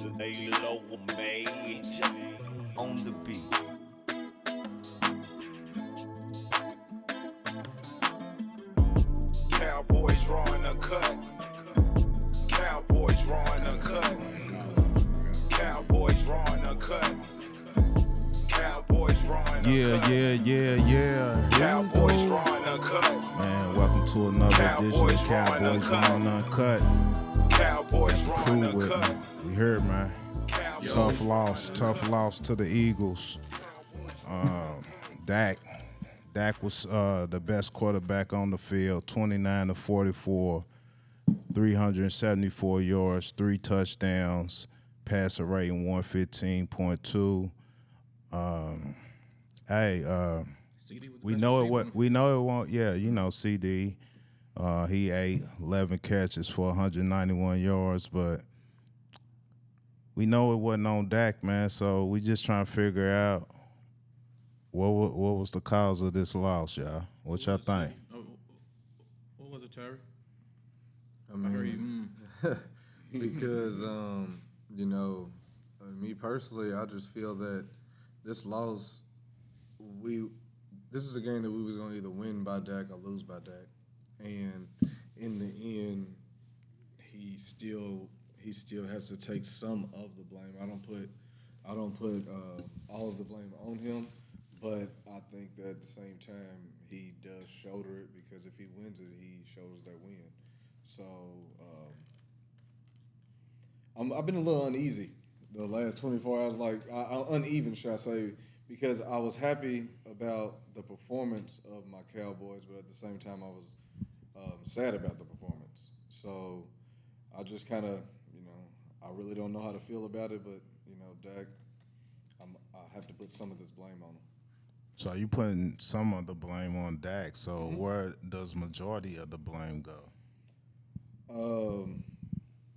Lay low, mate, on the beat. Cowboys drawing a cut. Cowboys drawing a cut. Cowboys drawing a cut. Cowboys drawing a cut. Yeah. Cowboys drawing a cut. Man, welcome to another edition of Cowboys Drawing Uncut. Cowboys drawing a Crew with cut. me. We heard, man. Tough loss to the Eagles. Dak was the best quarterback on the field, 29-44, 374 yards, 3 touchdowns, passer rating 115.2. We know it won't. Yeah, you know CD. He ate 11 catches for 191 yards, but we know it wasn't on Dak, man. So we just trying to figure out what was the cause of this loss, y'all. What y'all think? What was it, Terry? I heard you. Because, me personally, I just feel that this loss, this is a game that we was going to either win by Dak or lose by Dak. And in the end, he still has to take some of the blame. I don't put all of the blame on him, but I think that at the same time he does shoulder it, because if he wins it, he shoulders that win. So I've been a little uneasy the last 24 hours, uneven, should I say, because I was happy about the performance of my Cowboys, but at the same time I was sad about the performance. So I just kind of, I really don't know how to feel about it, but, Dak, I have to put some of this blame on him. So you putting some of the blame on Dak. So where does majority of the blame go?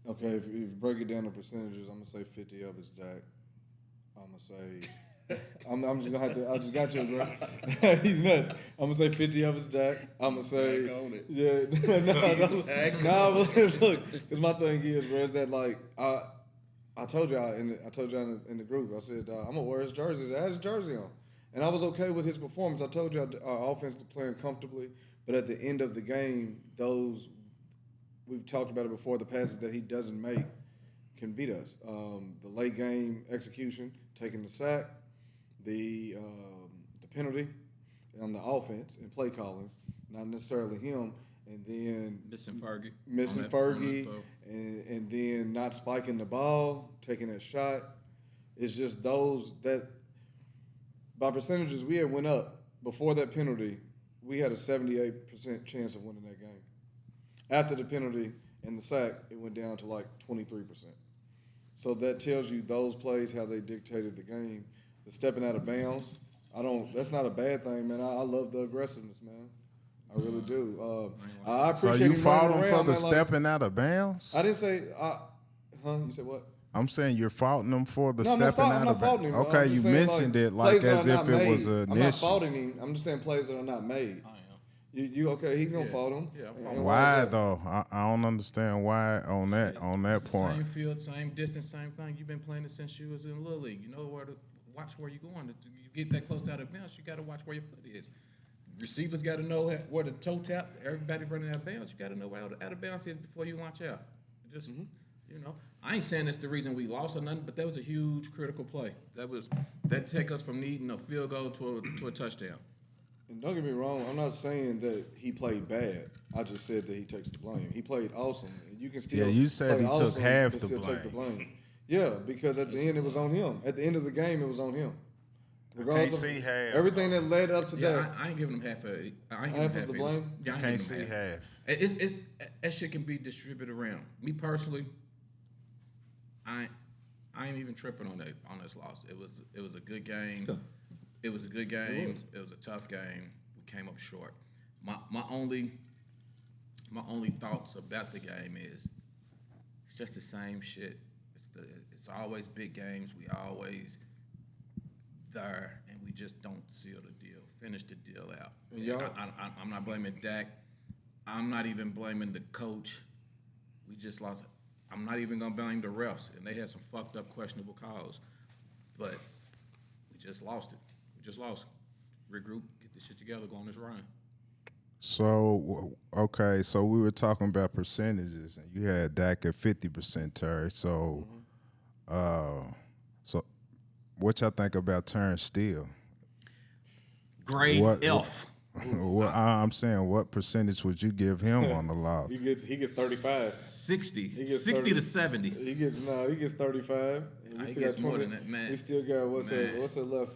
Okay, if you break it down to percentages, I'm gonna say 50 of it's Dak. I'm gonna say I'm just gonna have to. I just got you, bro. He's nuts. I'm gonna say 50 of it's Dak. I'm gonna say yeah. No, but look, because my thing is, bro, is that I told y'all in the group. I said I'm gonna wear his jersey. That has his jersey on. And I was okay with his performance. I told you our offense was playing comfortably, but at the end of the game, we've talked about it before, the passes that he doesn't make can beat us. The late game execution, taking the sack, the penalty on the offense and play calling, not necessarily him, and then Missing Fergie, and then not spiking the ball, taking that shot. It's just those that, by percentages, we had went up. Before that penalty, we had a 78% chance of winning that game. After the penalty and the sack, it went down to 23%. So that tells you those plays, how they dictated the game. The stepping out of bounds, that's not a bad thing, man. I love the aggressiveness, man. I really do. I appreciate So you fought him for the man, stepping out of bounds? I didn't say, you said what? I'm saying you're faulting him for the No, stepping out of bounds. him. Okay, you mentioned it as if it was an I'm not issue. faulting him. I'm just saying plays that are not made. I am. You okay? He's gonna fault him. Yeah, And Why though? I don't understand why on that It's the point. same field, same distance, same thing. You've been playing it since you was in Little League. You know where to watch where you're going. You get that close out of bounds, you got to watch where your foot is. Receivers got to know where the toe tap. Everybody running out of bounds. You got to know where out of bounds is before you launch out. Just I ain't saying that's the reason we lost or nothing, but that was a huge critical play. That take us from needing a field goal to a touchdown. And don't get me wrong, I'm not saying that he played bad. I just said that he takes the blame. He played awesome. And you can still you said he took half and the still blame. Take the blame. Yeah, because at the end it was on him. At the end of the game, it was on him. Can't see half. Everything that led up to that. I ain't giving him half of it. I ain't Half giving him of the either. blame? Yeah, I ain't Can't giving him see half. It's that shit can be distributed around. Me personally, I ain't even tripping on this loss. It was a good game. It was a good game. It was a tough game. We came up short. My only thoughts about the game is it's just the same shit. It's always big games. We always there, and we just don't seal the deal, finish the deal out. I'm not blaming Dak. I'm not even blaming the coach. We just lost. I'm not even gonna blame the refs, and they had some fucked up, questionable calls, but we just lost it. We just lost. Regroup, get this shit together, go on this run. So okay, so we were talking about percentages, and you had Dak at 50%, Terry. So, so what y'all think about Terrence Steele? Grade What- F. Well, I'm saying, what percentage would you give him on the loss? He gets 35. 60. gets 60 30. to 70. He gets 35. And He still gets got more 20. than that, man. He still got what's Man. that left?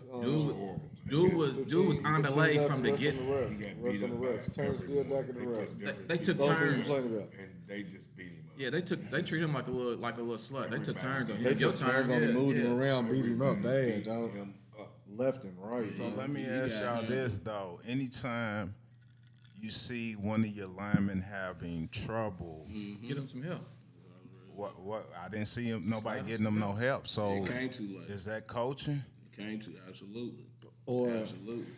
Dude was on delay from the rest get. on the refs. Rest on the refs. Turn still back in the refs. They took That's all we turns. complain about. And they just beat him up. Yeah, they treat him like a little slut. They took turns on him. They Your took turns on him, yeah, moved yeah. him around, beat him up bad, Beat dog. him up. Left and right. So let me ask y'all this though: anytime you see one of your linemen having trouble, Get him some help. what I didn't see him, nobody getting them no help. So It came too late. is that coaching? It came to absolutely. Or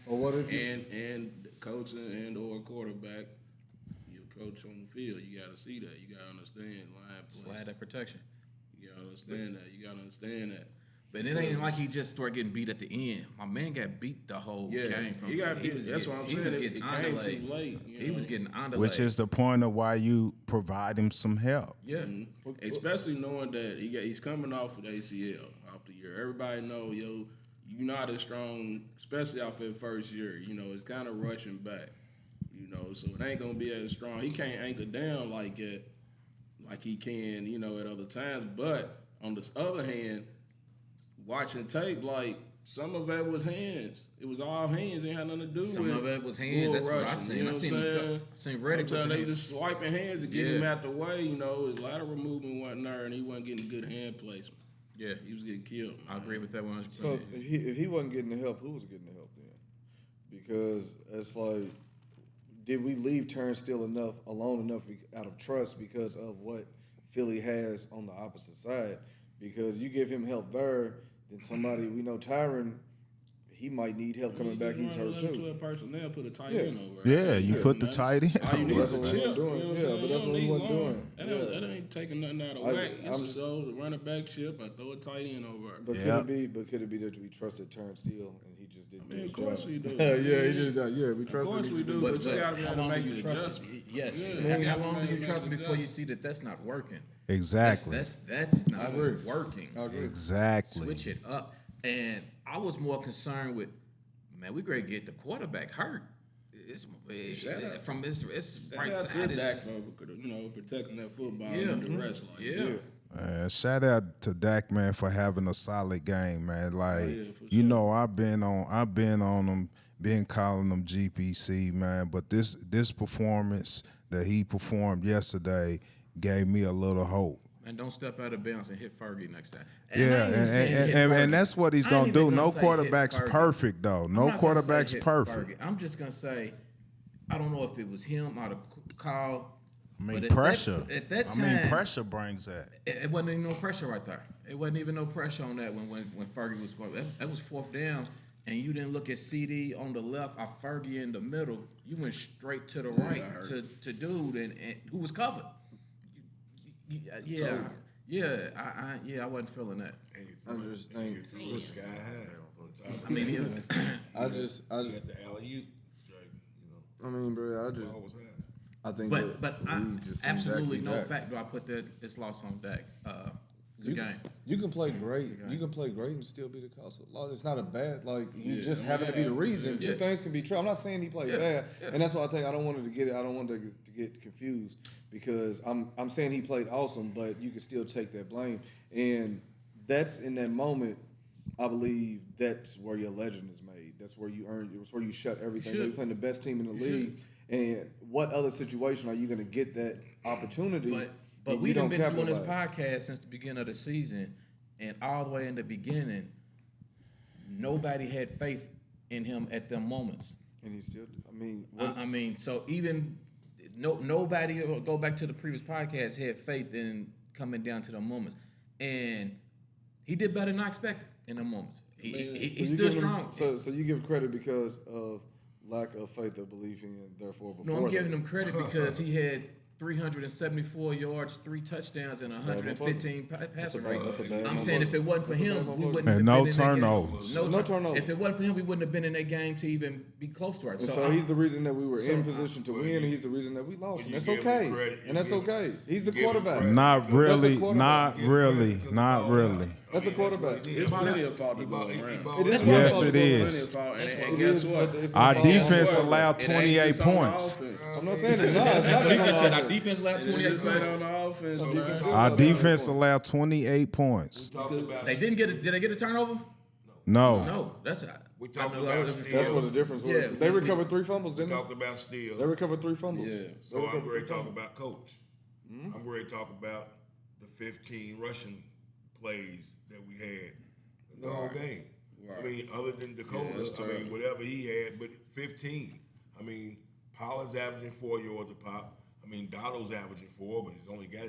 what if you, and the coach and/or quarterback, your coach on the field, you got to see that. You got to understand line play. Slide that protection. You got to understand that. You got to understand that. But it ain't like he just started getting beat at the end. My man got beat the whole game. From he got. was That's getting, what I'm he saying. was It getting came underlaid. too late. You He know? was getting underlaid. Which is the point of why you provide him some help. yeah. Especially knowing that he's coming off with ACL off the year. Everybody know, you're not as strong, especially off that first year. You know, it's kind of rushing back. You know, so it ain't gonna be as strong. He can't anchor down like he can, at other times. But on the other hand, watching tape, like some of it was hands. It was all hands. It had nothing to do with Some of it was hands. bull That's what I rushing, seen. you know I what seen I'm him saying? I seen Reddick Sometimes with they the just swiping hands to get him Yeah. out the way. His lateral movement wasn't there, and he wasn't getting good hand placement. Yeah, He was getting killed. I agree with that 100%. so if he wasn't getting the help, who was getting the help then? Because it's like, did we leave Turnstile alone enough out of trust because of what Philly has on the opposite side? Because you give him help there, then somebody we know Tyron, he might need help coming back. He's hurt too. 12 personnel, put a tight Yeah. end over. Yeah, you put the tight end. All you need That's is a what chip. we weren't doing. You know what I'm Yeah, saying? but that's You don't what we need weren't long. doing. That ain't taking nothing out of I- whack. I'm It's a running back chip. I throw a tight end over. But Yeah. could it be that we trusted Turnstile and he just didn't do his of course job? we do. yeah, he just we Of trusted course him. we do, but you gotta be how able to long make do you the trust adjustment. him? Yes. Yeah. How long do you Make trust him the before you adjustment. see that that's not working? Exactly. That's not working. I agree. Exactly. Switch it up. And I was more concerned with, man, we great get the quarterback hurt. It's from his right Shout out side. to Dak for protecting that football and the rest. Like, Yeah. Shout out to Dak, man, for having a solid game, man. Like, for you know, I've been on him, been calling him GPC, man. But this performance that he performed yesterday gave me a little hope. And don't step out of bounds and hit Fergie next time. Yeah, and that's what he's gonna do. No quarterback's perfect though. No quarterback's perfect. I'm just gonna say, I don't know if it was him or the call. I mean, but pressure. At that time, pressure brings that. It wasn't even no pressure right there. It wasn't even no pressure on that when Fergie was going. That was fourth down, and you didn't look at CD on the left or Fergie in the middle. You went straight to the right to dude and who was covered. I wasn't feeling that. I just think This guy had. I mean, I just He got the alley-oop. Straight, I mean, bro, ball was had. I think but that I we just absolutely seen Dak no be Dak. fact do I put that this loss on Dak. Good game. You can play great. You can play great and still be the cause of loss. It's not a bad you just happen to be the reason. Two things can be true. I'm not saying he played bad, and that's why I tell you I don't want to get confused because I'm saying he played awesome, but you can still take that blame, and that's in that moment. I believe that's where your legend is made. That's where you earn. It's where you shut everything. You're playing the best team in the league, and what other situation are you going to get that opportunity? But and we you done don't been doing this capitalize? podcast since the beginning of the season, and all the way in the beginning, nobody had faith in him at them moments. And he still. I mean, I mean, so even nobody go back to the previous podcast had faith in coming down to the moments, and he did better than I expected in the moments. He stood strong. So you give credit because of lack of faith or belief in, therefore before. No, I'm giving him credit because he had 374 yards, 3 touchdowns, and 115 passing rate. That's a bad I'm number. saying if it wasn't for That's a him, bad we number. wouldn't And have no been in that game. turnovers. No turnovers. If it wasn't for him, we wouldn't have been in that game to even be close to it. And so he's the reason that we were in position to win, and he's the reason that we lost. And that's okay. And that's okay. He's the quarterback. Not really, quarterback. not really, not really. That's a quarterback. There's plenty of fault to go around. It is Yes, my fault. it is. And It guess is, what? but it's Our my fault. defense Guess what? allowed It ain't 28 just on the points. offense. I'm not saying it's not. It's not Defense just said on our defense allowed It 28 just ain't points. on the offense, man. defense Our defense allowed 28 points. Talked about They didn't get it. Did they get a turnover? No. No, that's We talked I mean, about well, steals. That's what the difference was. Yeah, They recovered 3 fumbles, We didn't talked they? about They steals. recovered 3 fumbles. Yeah. So I'm ready to talk about coach. I'm ready to talk about the 15 rushing plays that we had in the whole game. I mean, other than Dakota, that's I mean, terrible. whatever he had, but 15. I mean, Pollard's averaging 4 yards a pop. I mean, Dotto's averaging 4, but he's only get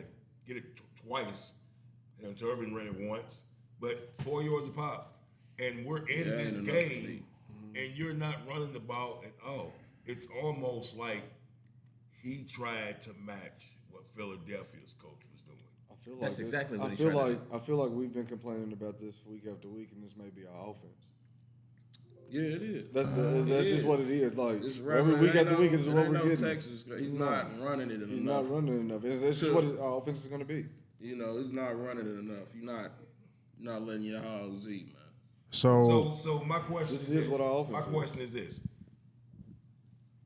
it twice. And Turbin ran it once, but 4 yards a pop. And we're in Yeah, this ain't enough to game, me. and you're not running the ball at all. It's almost like he tried to match what Philadelphia's coach was doing. I feel like That's this- exactly what I he feel tried to like I feel like we've been complaining about this week after week, and this may be our offense. Yeah, it is. That's just what it is. Like It's every week after week is what we're getting. Texas. He's not running it enough. He's not running enough. It's just So- what our offense is going to be. You know, he's not running it enough. You're not letting your hogs eat, man. So So my question This is is what our offense my is. question is this: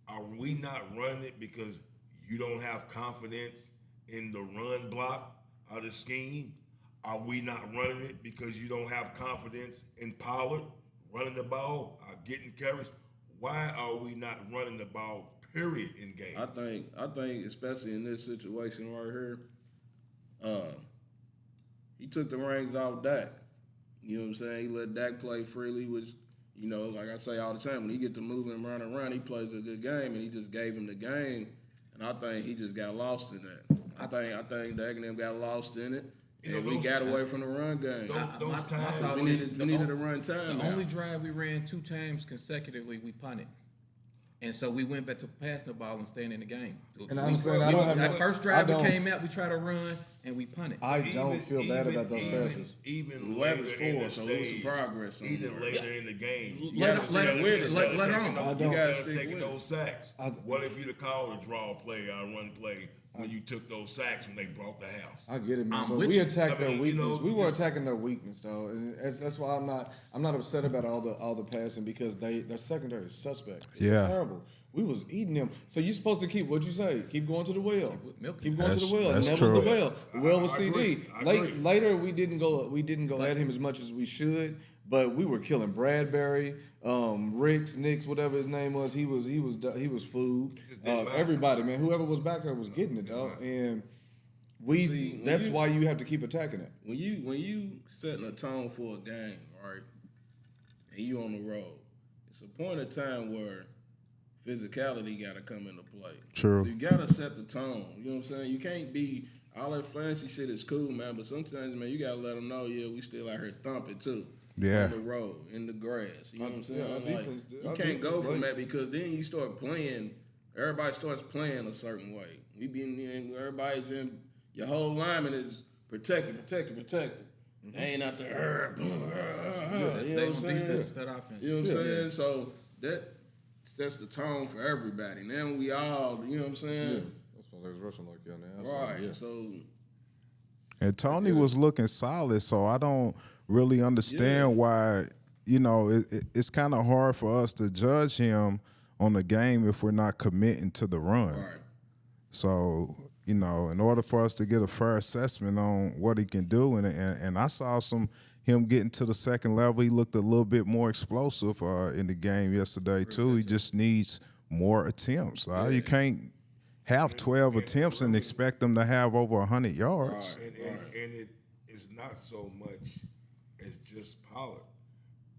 are we not running it because you don't have confidence in the run block or the scheme? Are we not running it because you don't have confidence in Pollard running the ball or getting carries? Why are we not running the ball? Period in game. I think, especially in this situation right here, he took the reins off Dak. You know what I'm saying? He let Dak play freely, which, you know, like I say all the time, when he get to move and run, he plays a good game, and he just gave him the game. And I think he just got lost in that. I think Dak and them got lost in it. You And know, we those- got away from the run game. Those my times thought We is needed to run time. The now. only drive we ran 2 times consecutively, we punted. And so we went back to passing the ball and staying in the game. And I'm saying I don't have That no- first drive I we don't- came out, we tried to run and we punted. I don't feel bad about those even, passes. Even 11's later in the forward, so there's some stage, progress on even there. later in the game, You gotta stick with it, let though. on. I don't- You gotta guys stick taking with it. those sacks. I- What if you'd have called a draw play or a run play when you took those sacks when they brought the house? I get it, man. I'm But with we you. attacked I their mean, you weakness. know, We were just- attacking their weakness, though, and that's why I'm not upset about all the passing because their secondary is suspect. It's Yeah. terrible. We was eating them. So you're supposed to keep what you say. Keep going to the well. milking. Keep going to the well. And That's that true. was the well. The well was I CD. agree. I agree. Later we didn't go at him as much as we should, but we were killing Bradbury, Ricks, Nicks, whatever his name was. He was food. just didn't matter. Everybody, man. Whoever was back there was getting it, dog. And See, when that's you- why you have to keep attacking it. When you setting a tone for a game, right, and you on the road, it's a point of time where physicality got to come into play. True. So you got to set the tone. You know what I'm saying? You can't be all that fancy shit is cool, man. But sometimes, man, you got to let them know, yeah, we still out here thumping too. Yeah. On the road, in the grass. You know what I'm saying? Yeah, our Like, defense did- you our can't go defense from played. that because then you start playing. Everybody starts playing a certain way. We be in, everybody's in. Your whole lineman is protected. They ain't out there. You know what I'm They on saying? defense instead of offense. You know what I'm saying? So that sets the tone for everybody. Now we all, you know what I'm saying? That's why they was rushing like that now. Right. So And Tony was looking solid, so I don't really understand why. You know, it's kind of hard for us to judge him on the game if we're not committing to the run. right. So, you know, in order for us to get a fair assessment on what he can do, and I saw him getting to the second level. He looked a little bit more explosive in the game yesterday too. He just needs more attempts. You can't have 12 attempts and expect them to have over 100 yards. And it is not so much as just Pollard.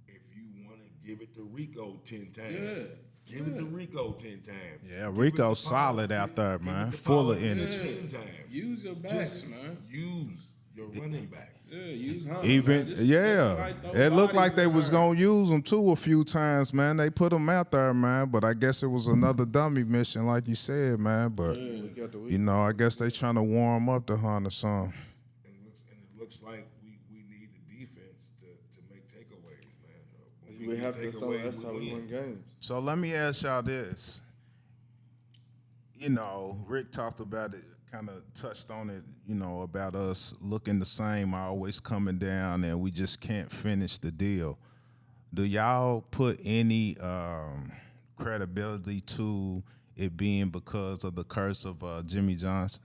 If you want to give it to Rico 10 times, give it to Rico 10 times. Yeah, Give it Rico's to Pollard. solid out there, Give man. it to Full of Pollard energy. 10 times. Use your backs, Just man. use your running backs. Yeah, use Hunter, Even man. Just throw it looked like they bodies was in there. gonna use him too a few times, man. They put him out there, man. But I guess it was another dummy mission, like you said, man. But Week after week. you know, I guess they trying to warm up the Hunter some. And it looks like we need the defense to make takeaways, man. When We get have to. So takeaways, that's how we win games. So let me ask y'all this. You know, Rick talked about it, kind of touched on it, you know, about us looking the same, always coming down, and we just can't finish the deal. Do y'all put any credibility to it being because of the curse of Jimmy Johnson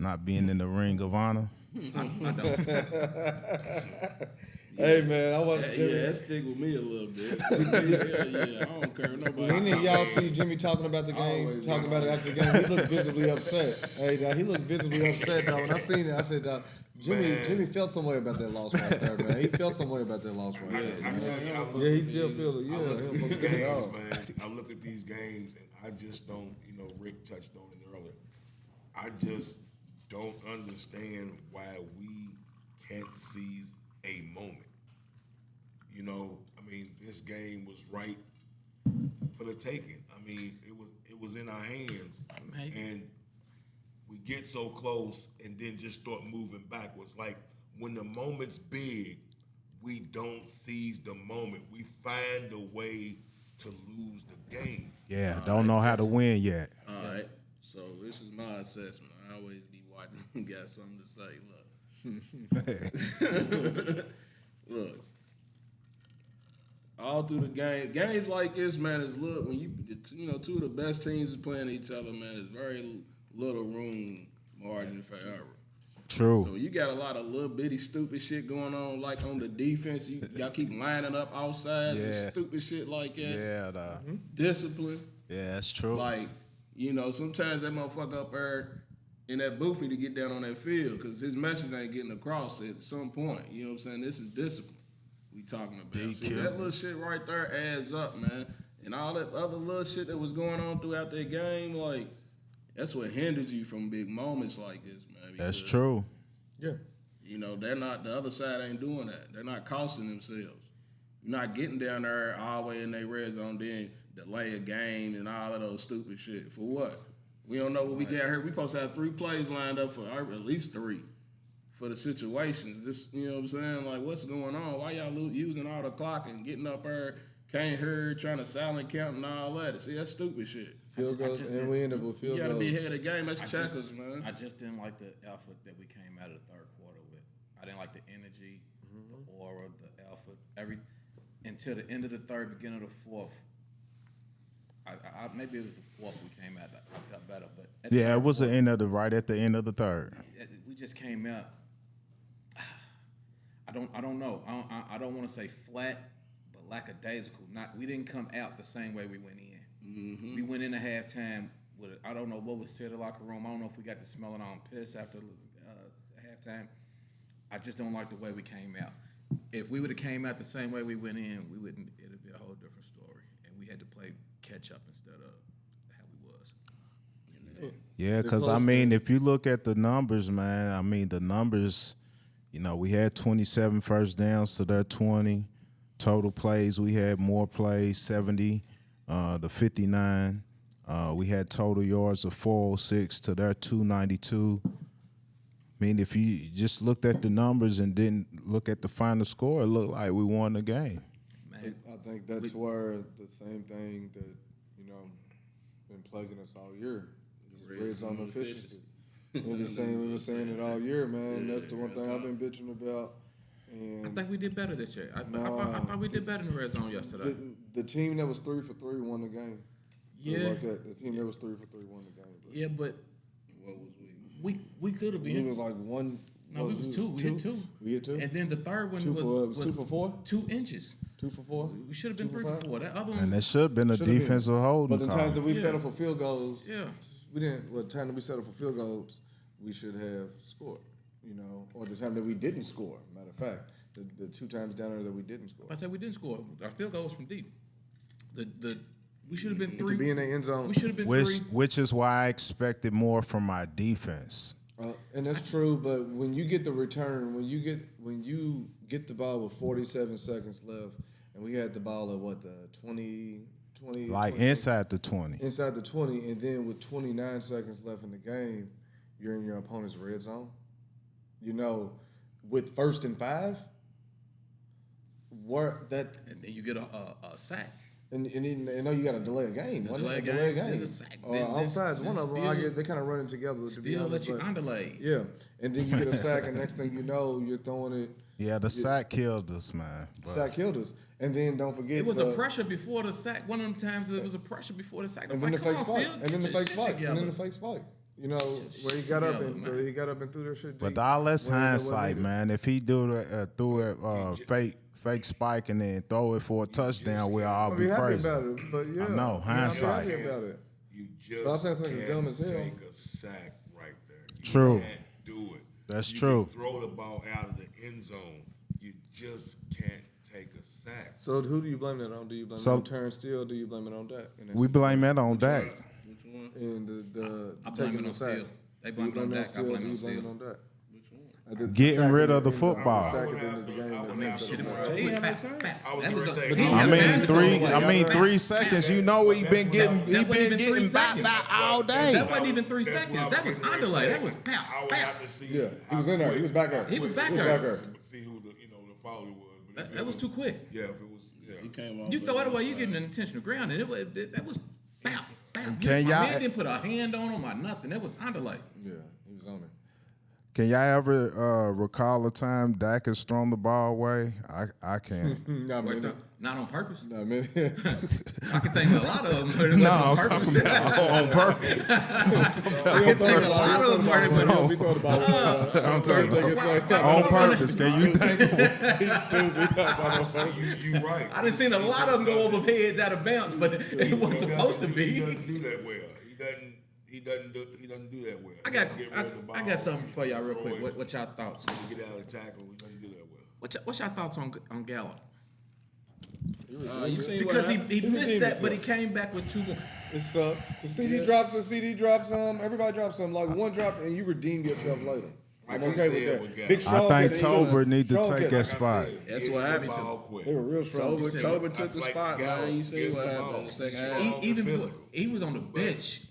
not being in the Ring of Honor? I don't. Hey man, I watched Jimmy. Yeah, that stick with me a little bit. yeah, I don't care. Nobody. Any of y'all see Jimmy talking about the game, Always talking about it after the game? He looked visibly upset. Hey, dog, he looked visibly upset, dog. When I seen it, I said, dog, Jimmy felt some way about that loss right there, man. He felt some way about that loss right there. I tell you, I look Yeah, he at still feels it. I Yeah, look he at don't these fucking get it games, all. man. I look at these games and I just don't, you know, Rick touched on it earlier. I just don't understand why we can't seize a moment. You know, I mean, this game was right for the taking. I mean, it was in our hands, Man. and we get so close and then just start moving backwards. Like when the moment's big, we don't seize the moment. We find a way to lose the game. Yeah, don't know how to win yet. All right. So this is my assessment. I always be watching. Got something to say. Look. Look. All through the game, games like this, man, is look when you know two of the best teams is playing each other, man. There's very little room margin for error. True. So you got a lot of little bitty stupid shit going on, like on the defense. Y'all keep lining up outside, and Yeah. stupid shit like that. Yeah, dog. Discipline, Yeah, that's true. like you know, sometimes that motherfucker up there in that boofy to get down on that field because his message ain't getting across at some point. You know what I'm saying? This is discipline we talking about. See, DQ. that little shit right there adds up, man. And all that other little shit that was going on throughout that game, like, that's what hinders you from big moments like this, man. That's because, true. Yeah. You know, they're not, the other side ain't doing that. They're not costing themselves. You're not getting down there all the way in their red zone, then delay a game and all of those stupid shit. For what? We don't know what we got here. We supposed to have 3 plays lined up for at least 3 for the situation. Just, you know what I'm saying? Like, what's going on? Why y'all using all the clock and getting up there, can't hear, trying to silent count and all that? See, that's stupid shit. Field goals, just and didn't- we end up with You field gotta goals. be ahead of the game. That's I checkers, man. I just didn't like the effort that we came out of the third quarter with. I didn't like the energy, the aura, the effort, until the end of the third, beginning of the fourth. I maybe it was the fourth we came out. I felt better, but at the Yeah, it third was the quarter, end of the right at the end of the third. we just came out. I don't know. I don't want to say flat, but lackadaisical. We didn't come out the same way we went in. We went into halftime with I don't know what was said in the locker room. I don't know if we got to smelling on piss after halftime. I just don't like the way we came out. If we would have came out the same way we went in, we wouldn't. It'd be a whole different story, and we had to play catch up instead of how we was. Yeah, because I mean, if you look at the numbers, man, I mean, the numbers, you know, we had 27 first downs to their 20. Total plays, we had more plays, 70 to 59. We had total yards of 406 to their 292. I mean, if you just looked at the numbers and didn't look at the final score, it looked like we won the game. Man, I think that's where the same thing that, you know, been plaguing us all year is red zone efficiency. We were saying it all year, man. That's the one thing I've been bitching about. And I think we did better this year. I thought we did better in the red zone yesterday. the team that was 3 for 3 won the game. Yeah. Like that. The team that was 3 for 3 won the game. Bro. Yeah, but What was we? we could have It been. was like one. No, we was 2. We hit 2. We hit 2. And then the third one 2 was for, it was 2 for 4. 2 inches. 2 for 4. We should have been 2 3 for for 5. 4. That other one. And that should have been a Should've been. defensive holding But the call. times that we settled for field goals, Yeah. we didn't. Well, the time that we settled for field goals, we should have scored. You know, or the time that we didn't score. Matter of fact, the 2 times down there that we didn't score. I said we didn't score. Our field goal was from deep. We should have been 3. To be in the end zone. We should have been 3. Which is why I expected more from our defense. And that's true, but when you get the return, when you get the ball with 47 seconds left, and we had the ball at what, the 20 Like 20, inside the 20. inside the 20, and then with 29 seconds left in the game, you're in your opponent's red zone. You know, with 1st and 5, And then you get a sack. And know you got to delay a game. Delay a Delay a game, game. then the sack, Or then offsides, one of them. still- They kind of run it together. To be Still honest, let you but- underlay. Yeah, and then you get a sack, and next thing you know, you're throwing it. Yeah, the sack killed us, man. But Sack killed us, and then don't forget It was a pressure before the sack. One of them times it was a pressure before the sack. and I'm then the like, fake come on, spike, Steele, and get then the your fake shit spike, and then together. the fake spike. You know where he got up together, and man. he got up and threw that shit. But deep. all that's When it wasn't hindsight, needed. man. If he threw it fake spike and then throw it for a touchdown, we'll all I'll be be happy crazy. about it, but yeah, know, I'm hindsight. happy about it. You just But I think it's can't dumb as hell. take a sack right there. You True. can't do it. That's you true. Can throw the ball out of the end zone. You just can't take a sack. So who do you blame that on? Do you blame it on Terrence Steele? Or do you blame it on Dak? We blame that on Dak. And the I blame taking it the on sack. Steele. They blame it on Dak. I blame it on Steele. Dak. Getting rid of the football. I would have to- Shit, it was I too quick. was That gonna was say, a, he I had mean time to throw it away. 3 seconds. You know he been getting That wasn't even 3 getting seconds. back all day. That wasn't even 3 That's seconds. what I That was getting ready to underlay. say. That was pow, I would pow. have to see. Yeah, he was in there. He was back there. He was back He was there. back there. See who the the follower was. But if That it was too quick. Yeah, if it was. Yeah. He came off You of throw it the away, you side. getting an intentional ground, and that was pow, pow. Can My y'all- man didn't put a hand on him or nothing. That was underlay. Yeah, he was on it. Can y'all ever recall a time Dak has thrown the ball away? I can't. Not Wait, many. not on purpose. Not many. I can think of a lot of them. But it No, wasn't on I'm purpose. talking about on purpose. I can think of a lot of them. Where it was- We thought about it. I'm talking about on purpose. Can you think? You right. I done seen a lot of them go over heads out of bounds, but it wasn't supposed to He be. doesn't do that well. He doesn't do that well. I got Get rid of the ball, I got something for y'all real throw quick. it, What y'all thoughts? Get out of the tackle. He doesn't do that well. What's y'all thoughts on Gallup? You seen Because what he happened? missed that, but he came back with 2 more. It sucks. The CD drops some. Everybody drops some. Like one drop, and you redeem yourself later. I'm Like I okay said, with with that. Gallup. Big I strong think kid. Tober need to Strong take kid. that Like I spot. said, That's get what the happened ball to quick. They were real strong. Tober took the Like spot, Gallup, man. You see get what the happened in ball. the second He's half. strong. He was on the bench.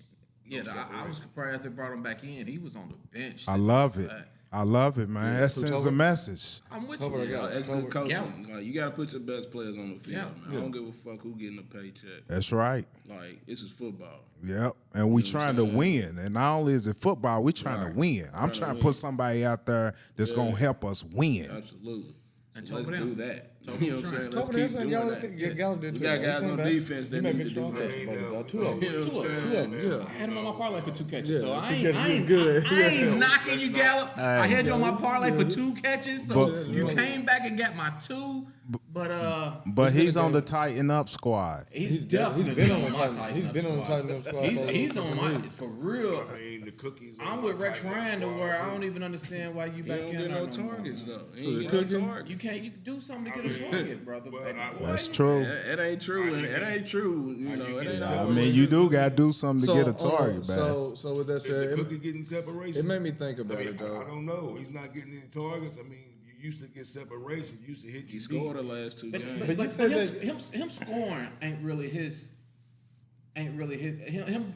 Yeah, I was surprised they brought him back in. He was on the bench. I love it. I love it, man. That sends a message. I'm with Tober you. got it. That's good coaching. Gallup. Like you gotta put your best players on the field, Yeah. man. I don't give a fuck who getting a paycheck. That's right. Like this is football. Yep. And we trying to win. And not only is it football, we trying to win. I'm trying to put somebody out there that's gonna help us win. Absolutely. And So let's Tober do Johnson. that. Tober You know what I'm saying? Johnson. Let's Tober keep Johnson, doing that. Gallup did We too. got He guys came on back. defense that He made need me to do strong that. catches, brother. You know, Two of them. You know what I'm saying? Yeah. I had him on my parlay for 2 catches, Yeah, so I 2 ain't, catches I is ain't, good. I ain't knocking you, Gallup. I had you on my parlay for 2 catches, so But- you came back and got my 2. But he's on the tighten up squad. He's definitely been on the my Titans. He's been on the Titans squad. He's on my for real. I mean, the cookies. I'm with Rex Ryan to where I don't even understand why you He back don't in get there no no more. targets though. He ain't get no targets. You can't. You can do something to get a target, brother. Well, Baby I- boy. That's true. It ain't true. It ain't true. You know, it ain't I always- mean, you do gotta do something to get a target, man. So with that Is the said, cookie getting separation? it made me think I about mean, it though. I don't know. He's not getting any targets. I mean, you used to get separation. You used to hit He you scored the deep. last 2 But, games. but, But you but said him scoring ain't really his. Him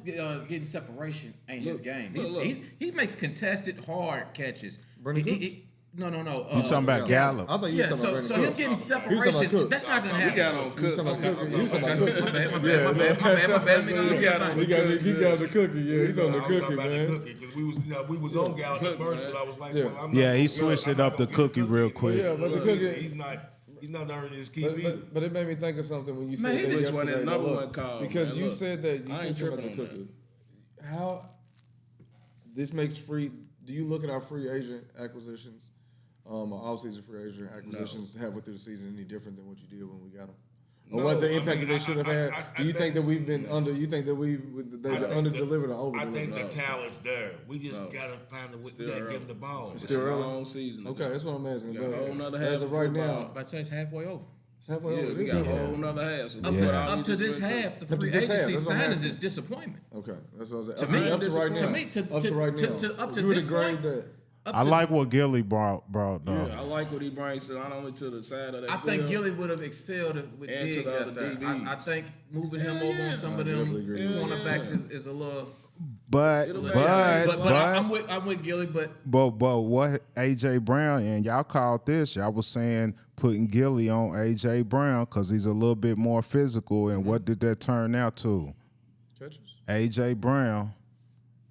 getting separation ain't his game. look. He makes contested hard catches. Brandon He- Cooks? he- no. You talking about Gallup? I thought you Yeah, was talking about so Brandon him getting Cooks. He was talking separation, about Cooks. that's not gonna We happen. got on He was Cook. talking about Cookie. He was talking about Okay, Cookie. my bad. Let me go to the other thing. He got the cookie. Yeah, he's on the I was talking cookie, about the man. cookie because we was on Gallup at first, but I was like, Yeah. well, I'm not Yeah, he gonna- switched I'm it not up to gonna get cookie real cookie. quick. Yeah, but the cookie. He's not earning his keep either. But it made me think of something when you Man, said he that was one of yesterday. the number Look, one calls, because man. you Look, said that you I said ain't something about the tripping on cookie. How this makes free? Do you look at our free agent acquisitions, off-season free agent acquisitions halfway through the season any different than what you did when we got them? Or No, what the I impact mean, that they should have had? I Do you think think- that we've been under? You think that they under delivered or over I think the delivered? talent's there. We just gotta find a way. We gotta give him the ball. It's Still a early. long season. Okay, that's what I'm asking. got a whole nother But half as of of right football. now, But I say it's halfway over. It's halfway Yeah, over. we It is got a halfway whole over. nother half. So Up to this half, the to free this half, agency that's what I'm signings asking. is disappointment. Okay, that's what I was To saying. me, Up to right now. to me, Up to right now. up to You would this agree point, that. I like what Gilly brought up. Yeah, I like what he brings to not only to the side of that I think field. Gilly would have excelled with And to Diggs the out other there. DBs. I think moving him over on some of them definitely agree with you. cornerbacks is a little. But I'm with Gilly, but what AJ Brown and y'all called this? Y'all was saying putting Gilly on AJ Brown because he's a little bit more physical. And what did that turn out to? Catches. AJ Brown,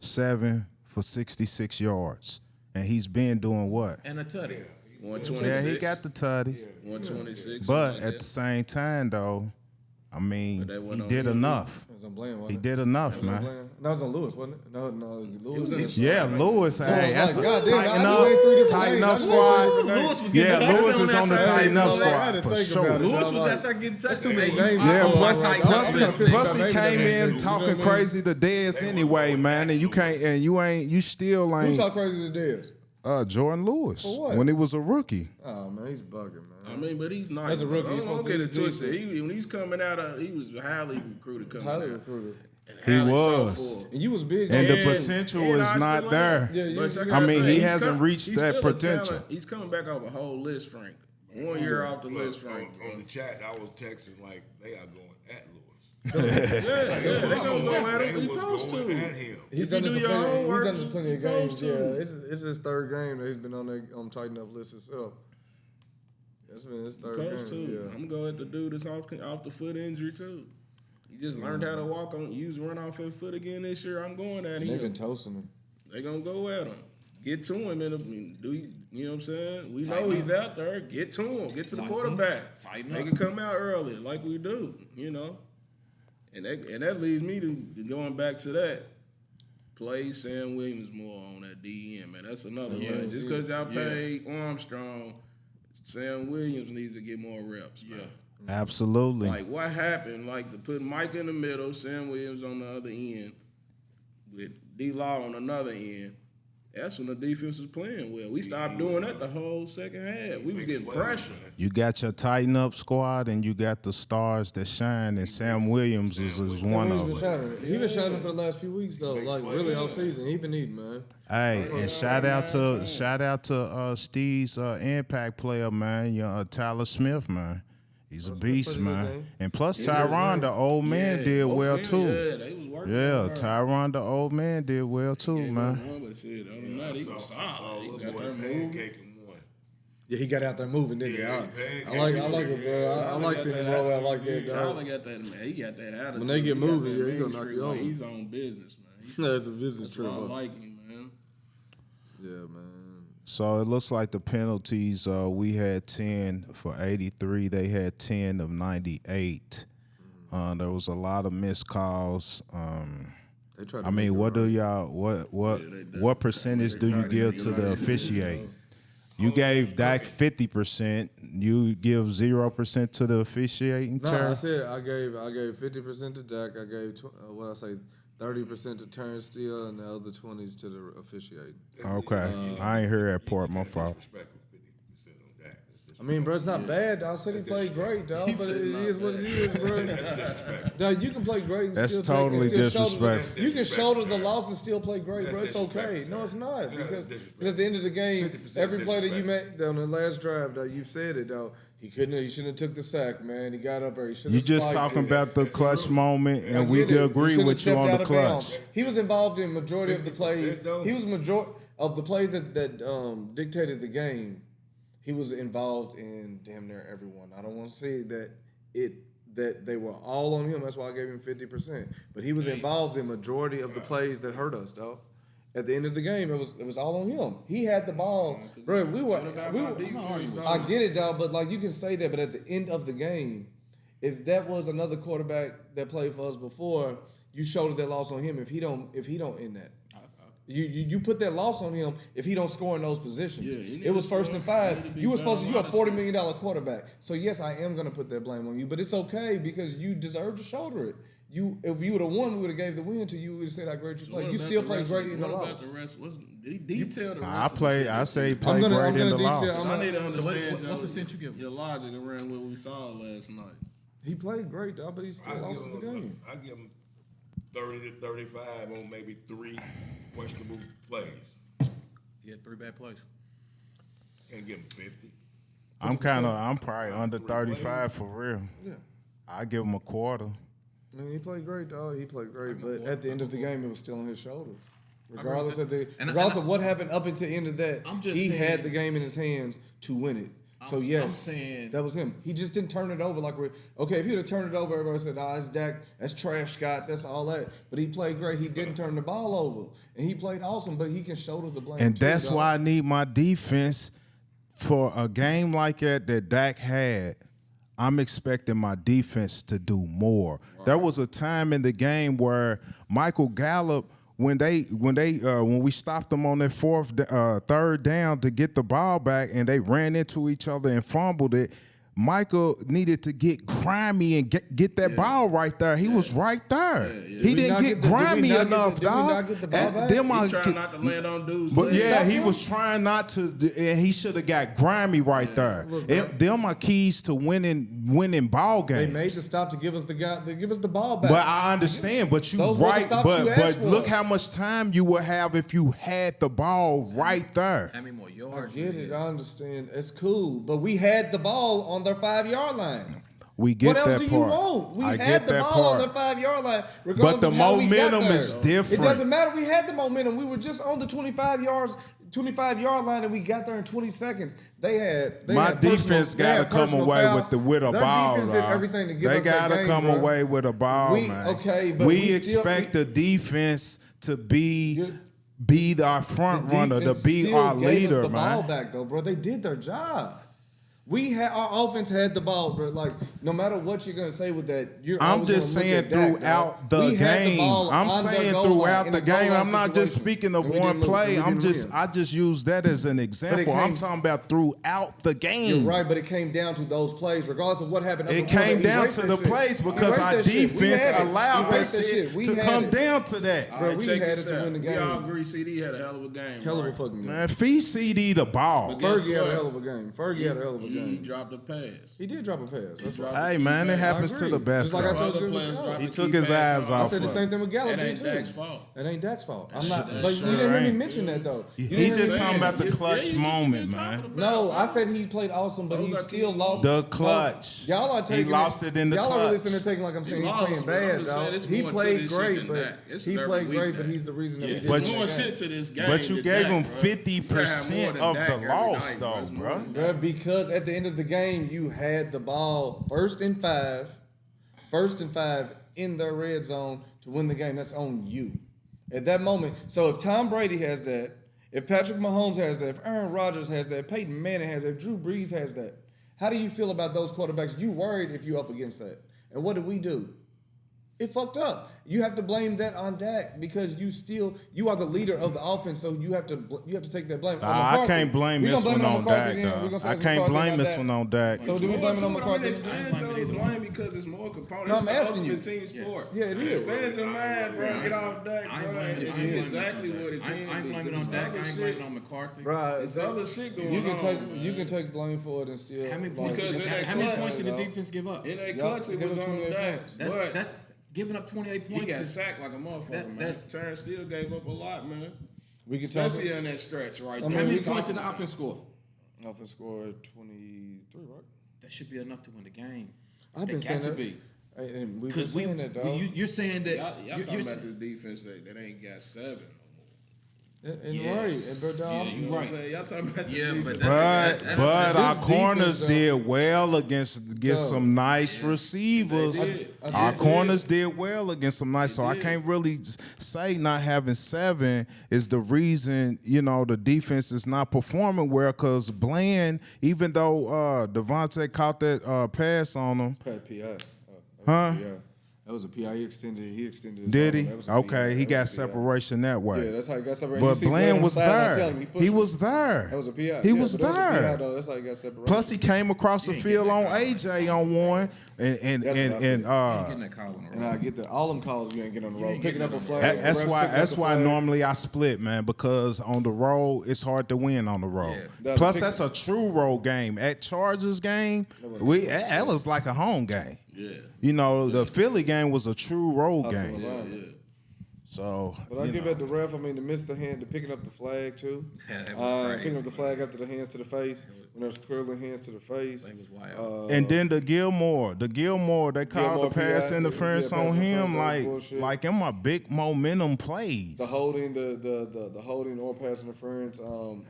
7 for 66 yards, and he's been doing what? and a tutty. 126. Yeah, he got the tutty. 126. But something at like the same time, though, I mean, But that he wasn't on did him. enough. It was on Bland, He wasn't it? did enough, It was on man. Bland. No, it was on Lewis, wasn't it? No, Lewis. Yeah, Lewis. Hey, that's like, goddamn, tighten I knew it 3 different tighten lanes. up I knew it squad. Lewis was getting Yeah, touched Lewis is on the that tighten thing. up I had squad to for think about sure. it. Lewis was Like, out there getting touched. that's too many Hey, names. Yeah, Oh, plus, like, plus, I'm he, gonna pick plus up he maybe came that in name. talking You know what I mean? crazy to Dez anyway, man, and you still Who ain't talk crazy to Dez? Jordan Lewis For what? when he was a rookie. Oh man, he's bugging, man. I mean, but he's nice. As a rookie, he's don't supposed get to it be twisted. decent. When he's coming out of, he was highly recruited coming Highly out. recruited. And He highly was. sought for. And you was big. And on the him. potential and is I not still there. like Yeah, it. you- But I I gotta mean, think, he he's hasn't reached he's that still a potential. talent. He's coming back off a whole list, Frank. 1 year off the list, Frank. On the chat, I was texting like they are going at Lewis. Yeah, they gonna go at him. They He was supposed going to. at him. He's If done you this do your plenty. homework, He's done this plenty of you games. supposed to. Yeah, it's his third game that he's been on that tighten up list himself. It's been his third Supposed game. to. Yeah. I'm going at the dude that's off the foot injury too. He just learned how to walk on, run off his foot again this year. I'm going at They've been him. toasting him. They gonna go at him. Get to him, and you know what I'm saying? We Tighten know he's up. out there. Get to him. Get to the Tighten quarterback. Tighten They up. can come out early like we do, you know. And that leads me to going back to that. Play Sam Williams more on that DN, man. That's another one. Williams, Just because y'all paid Armstrong, Sam Williams needs to get more reps. Man. Absolutely. Like what happened? Like to put Mike in the middle, Sam Williams on the other end, with D Law on another end. That's when the defense was playing well. We stopped doing that the whole second half. We was getting pressure. You got your tighten up squad, and you got the stars that shine, and Sam Williams is one He's of been them. shining. He been shining for the last few weeks though. Like really all season. He been eating, man. Hey, and shout out to Steve's Impact player, man, Tyler Smith, man. He's a beast, pretty good man. game. And plus Tyron, the old man, Yeah, did both well ends, too. Yeah, they was working. Yeah, hard. Tyron, the old man, did well too, Yeah, man. but shit, other than that, he was I saw solid. a He little got boy there moving. pancaking one. Yeah, he got out there moving, didn't he? Yeah, I like it, bro. I like seeing him roll out like that, Tyler dog. got that, man. He got that attitude. When they get He got moving, that yeah, he's gonna Main knock you Street, like, over. He's on business, man. That's a business That's trip. why I Bro. like him, man. Yeah, man. So it looks like the penalties, we had 10 for 83. They had 10 of 98. There was a lot of missed calls. They tried to I make mean, it what right. do y'all what percentage do you give to the officiate? You gave Dak 50%. You give 0% to the officiating. No, Terry? I said I gave 50% to Dak. I gave 30% to Turnstile, and the other 20s to the officiating. Okay, I ain't heard that part. My fault. Disrespectful 50% on that. I mean, bro, it's not bad. I said he played great, dog, but it is what it is, bro. Dog, you can play great and That's still totally take, and still disrespectful. You can shoulder the loss and still play great, bro. It's okay. disrespectful, No, it's not because disrespectful. at the end of the game, 50% every play that you disrespectful. made on the last drive, though, you've said it, though. He shouldn't have took the sack, man. He got up there. He should have. You just spiked talking it. about the clutch moment, I and we get can it. agree He should've with you stepped on out the of bounds. clutch. He was involved in majority of the plays. 50% though? He was of the plays that dictated the game. He was involved in damn near everyone. I don't want to say that they were all on him. That's why I gave him 50%. But he was involved in majority of the plays that hurt us, though. At the end of the game, it was all on him. He had the ball, bro. I get it, dog, but like you can say that, but at the end of the game, if that was another quarterback that played for us before, you shoulder that loss on him. If he don't end that. You put that loss on him if he don't score in those positions. Yeah, it was first and 5. You were supposed to. You're a better $40 million quarterback. So yes, I am gonna put that blame on you, but it's okay because you deserve to shoulder it. if you would have won, we would have gave the win to you. We would have said how great you played. You still played great in the What loss. about the rest? Detail the rest. I say he played I'm great in the gonna loss. detail- I need to So understand what percent you give him? your logic around what we saw last night. He played great, though, but he still lost the game. I give him 30 to 35 on maybe 3 questionable plays. He had 3 bad plays. Can't give him 50. I'm probably under 35 for real. Yeah. I give him a quarter. I mean, he played great, dog. He played great, but at the end of the game, it was still on his shoulders. Regardless of what happened up until the end of that, I'm just he saying- had the game in his hands to win it. So yes, I'm saying- that was him. He just didn't turn it over if he would have turned it over, everybody said, it's Dak, that's trash Scott, that's all that. But he played great. He didn't turn the ball over. And he played awesome, but he can shoulder the blame. And too, that's dog. why I need my defense for a game like that Dak had. I'm expecting my defense to do more. Right. There was a time in the game where Michael Gallup, when we stopped them on that third down to get the ball back, and they ran into each other and fumbled it, Michael needed to get grimy and get that ball right there. He was right there. He didn't get grimy enough, dog. He trying not to land on dudes. But he was trying not to, and he should have got grimy right there. Them are keys to winning ball games. They made the stop to give us the ball back. But I understand. But look how much time you would have if you had the ball right there. How many more yards? I get it. I understand. It's cool, but we had the ball on their 5-yard line. We get that part. What else do you want? We had the ball on their 5-yard line. But the momentum is different. It doesn't matter. We had the momentum. We were just on the 25-yard line, and we got there in 20 seconds. My defense got to come away with a ball. Their defense did everything to give us that game, They got to come away with a ball, man. Okay, but we expect the defense to be our front runner, to be our leader, the man. Ball back though, bro. They did their job. Our offense had the ball, bro. Like no matter what you're gonna say with that, I'm just saying throughout the game. I'm saying throughout the game. I'm not just speaking of one play. I just use that as an example. I'm talking about throughout the game. You're right, but it came down to those plays, regardless of what happened. It came down to the plays because our defense allowed that shit to come down to that. Bro, we had it to win the game. We all agree CD had a hell of a game. Hell of a fucking game. Man, feed CD the ball. Fergie had a hell of a game. Fergie had a hell of a game. He dropped a pass. He did drop a pass. That's right. Hey, man, it happens to the best. Just like I told you. He took his eyes off. I said the same thing with Gallup. It ain't Dak's fault. It ain't Dak's fault. I'm not. But you didn't hear me mention that though. He just talking about the clutch moment, man. No, I said he played awesome, but he still lost. The clutch. Y'all are taking. He lost it in the clutch. Y'all are really sitting there taking like I'm saying he's playing bad, dog. He played great, but he's the reason that we did more shit to this game. But you gave him 50% of the loss, though, bro. Because at the end of the game, you had the ball first and five in their red zone to win the game. That's on you at that moment. So if Tom Brady has that, if Patrick Mahomes has that, if Aaron Rodgers has that, if Peyton Manning has that, if Drew Brees has that, how do you feel about those quarterbacks? You worried if you up against that. And what did we do? It fucked up. You have to blame that on Dak because you are the leader of the offense, so you have to take that blame. I can't blame this one on Dak. I can't blame this one on Dak. So do we blame it on McCarthy? It's blame because it's more components. No, I'm asking you. Team sport. Yeah, it is. Expand your mind, bro. Get off Dak, bro. It's exactly what it I ain't blaming on Dak. I ain't blaming on McCarthy. Right. There's other shit going on. You can take blame for it and still. How many points did the defense give up? In that clutch, it was on Dak. That's giving up 28 points. He got sacked like a motherfucker, man. Terrence still gave up a lot, man. Especially on that stretch right there. How many points did the offense score? Offense scored 23, right? That should be enough to win the game. I've been saying that. And we've been saying that, dog. You're saying that. Y'all talking about the defense that ain't got 7. And right, and bro, dog. You know what I'm saying? Y'all talking about but our corners did well against some nice receivers. Our corners did well against some nice. So I can't really say not having 7 is the reason the defense is not performing well. Because Bland, even though Devontae caught that pass on him, PI. huh? That That was a PI. He extended. His Did arm. he? That was a Okay, PI. he That got was a PI. separation that way. Yeah, that's how he got separated. But You see Bland Bland on was the sideline there. telling him pushed He him. was there. That was a PI. He Yeah, was but that was a PI, there. though. That's how he got separated. Plus, he came across the ain't field getting on that AJ on one, and That's what I said. You ain't getting that call on the And I road. get that. All them calls you ain't getting on the road. ain't Picking up getting a on the flag. road. that's refs why. picking up That's the why flag. normally I split, man, because on the road it's hard to win on the road. Yeah. Plus, Pick- that's a true road game. At Chargers game, that was like a home game. Yeah. You know, the Philly game was a true road Hustle game. environment. Yeah. So, But I you give know. it the ref. I mean, to miss the hand, to picking up the flag too. Yeah, that was crazy. Picking up the flag after the hands to the face. When there's clearly hands to the face. That was wild. And then the Gilmore, they called Gilmore the pass PI, interference yeah, on pass him, interference, that was bullshit. like in my big momentum plays. The holding, the holding or pass interference on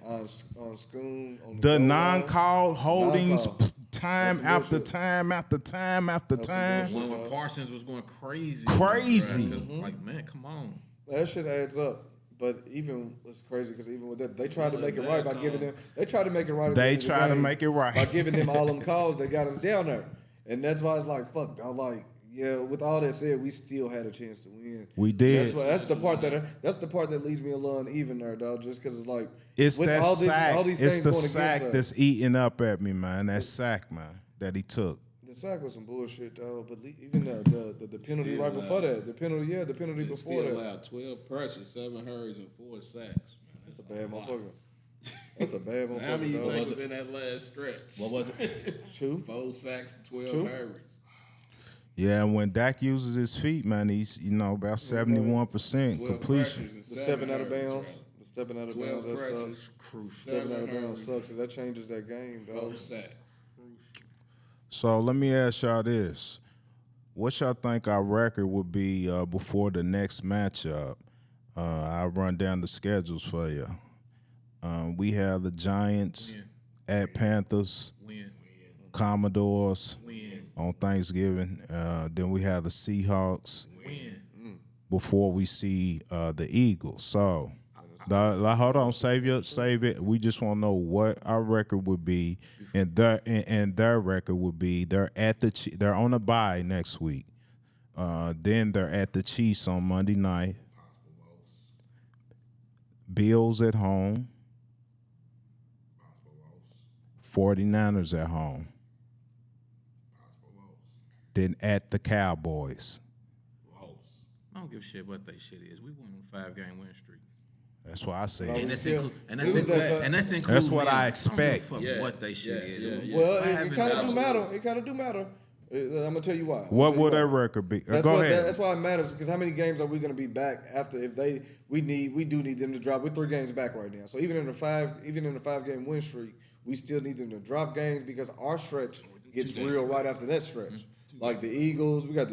Schoon. On The goal line. non-called holdings, Non-call. time That's some after bullshit. time after time after That's some time. bullshit. When Parsons was going crazy. Crazy. Bruh, 'cause, like, man, come on. That shit adds up. But even it's crazy because even with that, they tried to make it right by giving them. They tried to make it right. at the They end of the try to game make it right. by giving them all them calls. They got us down there, and that's why it's like fuck. I'm like, yeah. With all that said, we still had a chance to win. We did. That's the part that leaves me a little uneven there, dog. Just because it's like It's with that all sack. these It's things the going sack against us. that's eating up at me, man. That sack, man, that he took. The sack was some bullshit, though. But even the penalty right before that, the penalty They before still that. allowed 12 pressures, 7 hurries, and 4 sacks. Man. That's a bad motherfucker. That's a bad So how many you motherfucker. think dog. was in that last stretch? What was it? 2. 4 sacks, 12 Two. hurries. Yeah, and when Dak uses his feet, man, he's about 71% 12 completion. pressures and The 7 stepping out of hurries, bounds. right? The stepping out of 12 bounds. That pressures, sucks. Crucial. Stepping out of 7 bounds hurries, sucks. 'Cause that changes that game, 4 dog. sacks. So let me ask y'all this. What y'all think our record would be before the next matchup? I'll run down the schedules for you. We have the Giants at Panthers, Win. Commodores Win. on Thanksgiving. Then we have the Seahawks Win. before we see the Eagles. So, hold on, save it. We just want to know what our record would be, and their record would be. They're on a bye next week. Then they're at the Chiefs on Monday night. Bills at home. 49ers at home. Then at the Cowboys. I don't give a shit what they shit is. We won a 5-game win streak. That's what I say. And that's still- including That's what them. I don't expect. give a fuck what they shit is. yeah. Well, 5 it and kind of out. do matter. It kind of do matter. I'm gonna tell you why. What would their record be? That's Go what, ahead. That's why it matters because how many games are we going to be back after if we do need them to drop. We're 3 games back right now. So even in a 5-game win streak, we still need them to drop games because our stretch gets real right after that stretch. Like the Eagles, we got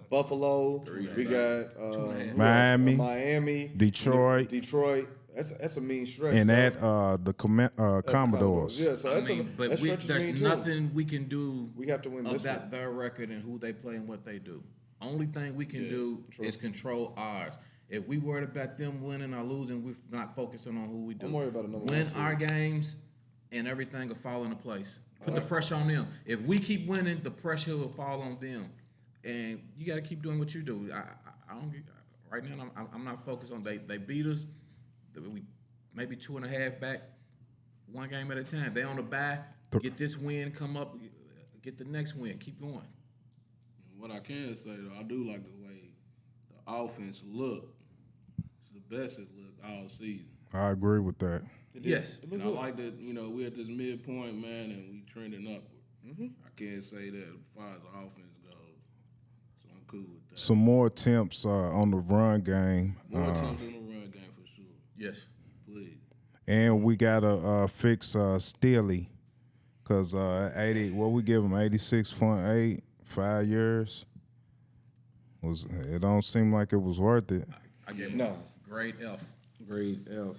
Buffalo, we got Miami, Detroit. That's a mean stretch. And dog. at the Commodores. Yeah, so that's But that stretch is there's mean too. nothing we can do We have to win this about one. their record and who they play and what they do. Only thing we can do is control ours. If we worried about them winning or losing, we're not focusing on who we do. I'm worried about a number Win one seed. our games, and everything will fall into place. Put the pressure on them. If we keep winning, the pressure will fall on them. And you got to keep doing what you do. I don't get, right now. I'm not focused on they beat us. We maybe 2.5 back, 1 game at a time. They on the bye. Get this win, come up, get the next win. Keep going. What I can say, though, I do like the way the offense looked. It's the best it looked all season. I agree with that. Yes. And I like that, we're at this midpoint, man, and we trending upward. I can't say that as far as the offense goes. So I'm cool with that. Some more attempts on the run game. More attempts in the run game for sure. Yes. Please. And we got to fix Steely. Because 80, what we give him, 86.8, 5 years. It don't seem like it was worth it. I gave No. grade F. Grade F.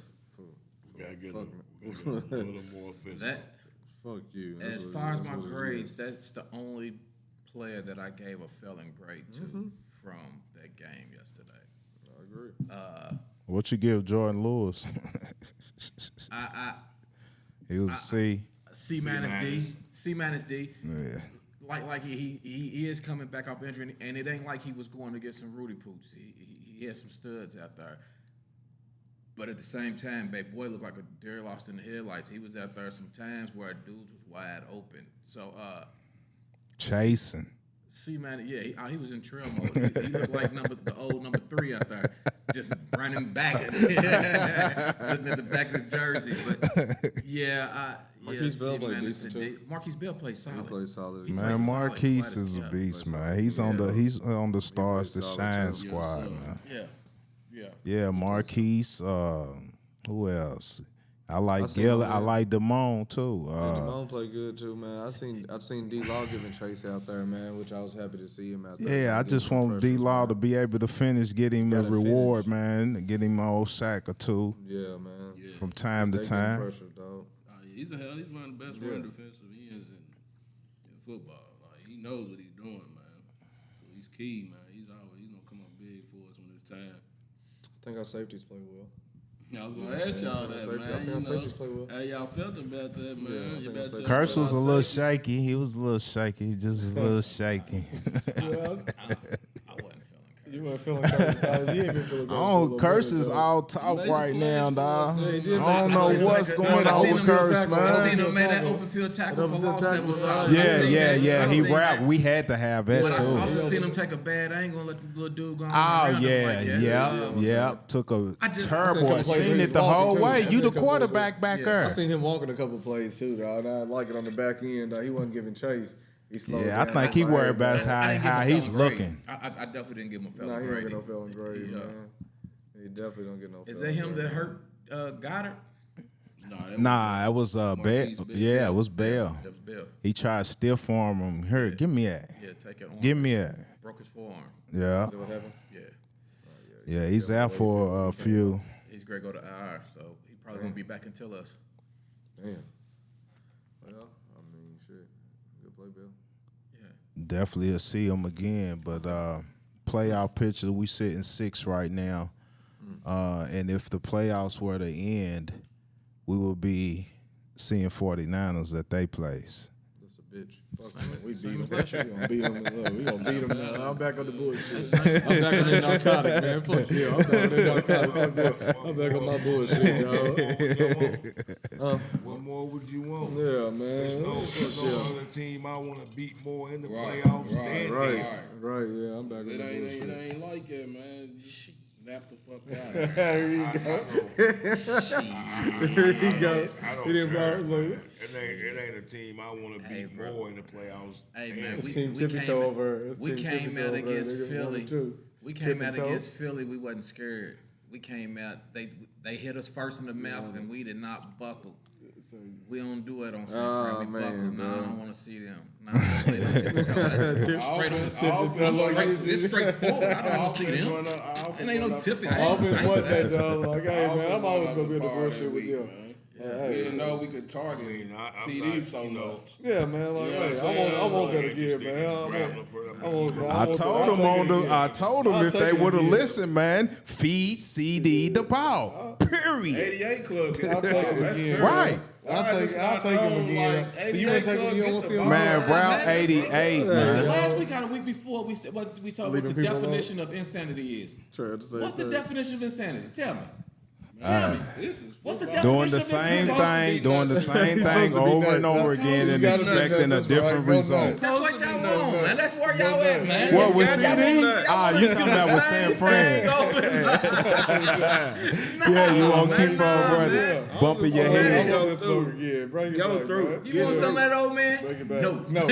We gotta get a little more physical. That Fuck you. as far as my grades, that's the only player that I gave a failing grade to from that game yesterday. I agree. What you give Jordan Lewis? I He was a C. C minus D. C minus D. Yeah. like he is coming back off injury, and it ain't like he was going to get some Rudy Poops. He had some studs out there. But at the same time, baby boy looked like a deer lost in the headlights. He was out there some times where dudes was wide open. So chasing. see, man, yeah, he was in trail mode. He looked like the old number 3 out there, just running back looking at the back of the jersey. But yeah, Marquise Bell played decent too. Marquise Bell played solid. He played solid. Man, Marquise is a beast, man. He's on the stars to shine squad, man. Yeah, Marquise. Who else? I like Gil. I like Damone too. Damone played good too, man. I've seen D Law giving Trace out there, man, which I was happy to see him out there. Yeah, I just want D Law to be able to finish, get him a reward, man, get him an old sack or two. Yeah, man. From time to time. Pressure, dog. He's one of the best run defensive he is in football. Like, he knows what he's doing, man. So he's key, man. He's gonna come up big for us when it's time. I think our safeties play well. I was gonna ask y'all that, man. I think our safeties play well. How y'all felt about that, man? Curse was a little shaky. He was a little shaky, just a little shaky. You weren't feeling Curse. You ain't been feeling Curse. Curse is all talk right now, dog. I don't know what's going on with Curse, man. I seen him make that open field tackle for loss. That was solid. Yeah. He rapped. We had to have that but too. I also seen him take a bad angle and let the little dude go on. Oh yeah. Took a terrible. Seen it the whole way. You the quarterback back there. I seen him walking a couple plays too, dog. I like it on the back end. He wasn't giving chase. I think he worried about how he's looking. I definitely didn't give him a felon grade. He didn't get no felon grade, man. He definitely don't get no. Is that him that hurt Goddard? Nah, it was Bell. Yeah, it was Bell. That was Bell. He tried to stiff arm him. Here, give me that. Yeah, take it on. Give me that. Broke his forearm. Yeah. Is that what happened? Yeah. Yeah, he's out for a few. He's great to go to IR, so he probably won't be back until us. Damn. Well, I mean, shit. Good play, Bill. Yeah. Definitely will see him again, but playoff picture, we sitting 6 right now. And if the playoffs were to end, we will be seeing 49ers at their place. That's a bitch. Fuck man. We beat them. We gonna beat them now. I'm back on the bullshit. I'm back on the narcotic, man. Fuck you. I'm back on the narcotic. I'm back on my bullshit, dog. What more would you want? Yeah, man. There's no other team I want to beat more in the playoffs than Right, yeah. I'm back on the bullshit. It ain't like that, man. Just snap the fuck out. There you go. There you go. He didn't borrow it. It ain't a team I want to beat more in the playoffs. Hey man, Team tippy-toe over. We came out against Philly. We came out against Philly. We wasn't scared. We came out. They hit us first in the mouth, and we did not buckle. We don't do it on San Fran. We buckle. No, I don't want to see them. It's straightforward. I don't want to see them. And ain't no tipping. Offense was that, dog. Like, hey, man, I'm always going to be in the bullshit with them. We didn't know we could target CD so much. Yeah, man. Like, hey, I want that again, man. I told him if they would have listened, man, feed CD the ball. Period. 88 club. I'll take him again. Right. I'll take him again. So you want to take him? You don't want to see him? Man, route 88, man. Last week or the week before, we said what we talked about the definition of insanity is. What's the definition of insanity? Tell me. What's the definition Doing the same thing over and over again and expecting a different result. That's what y'all want, man. That's where y'all at, man. What, with CD? You talking about with San Fran. Yeah, you want to keep on running, bumping your head. Go through. You want some of that old man? No.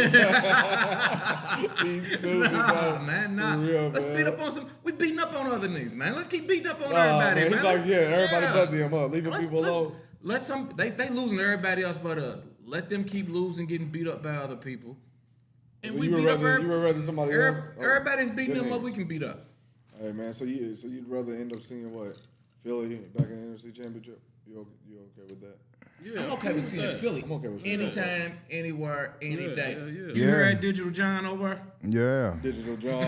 Man, nah. Let's beat up on some. We beating up on other niggas, man. Let's keep beating up on everybody, man. He's like, everybody buzzy him up. Leaving people alone. Let some. They losing everybody else but us. Let them keep losing, getting beat up by other people. And so we you beat would up rather somebody else? Everybody's beating them up. We can beat up. Hey man, so you'd rather end up seeing what? Philly back in the NFC Championship? You okay with that? Yeah, I'm okay with seeing Philly. I'm okay with anytime, anywhere, any day. Yeah. You heard Digital John over? Yeah. Digital John.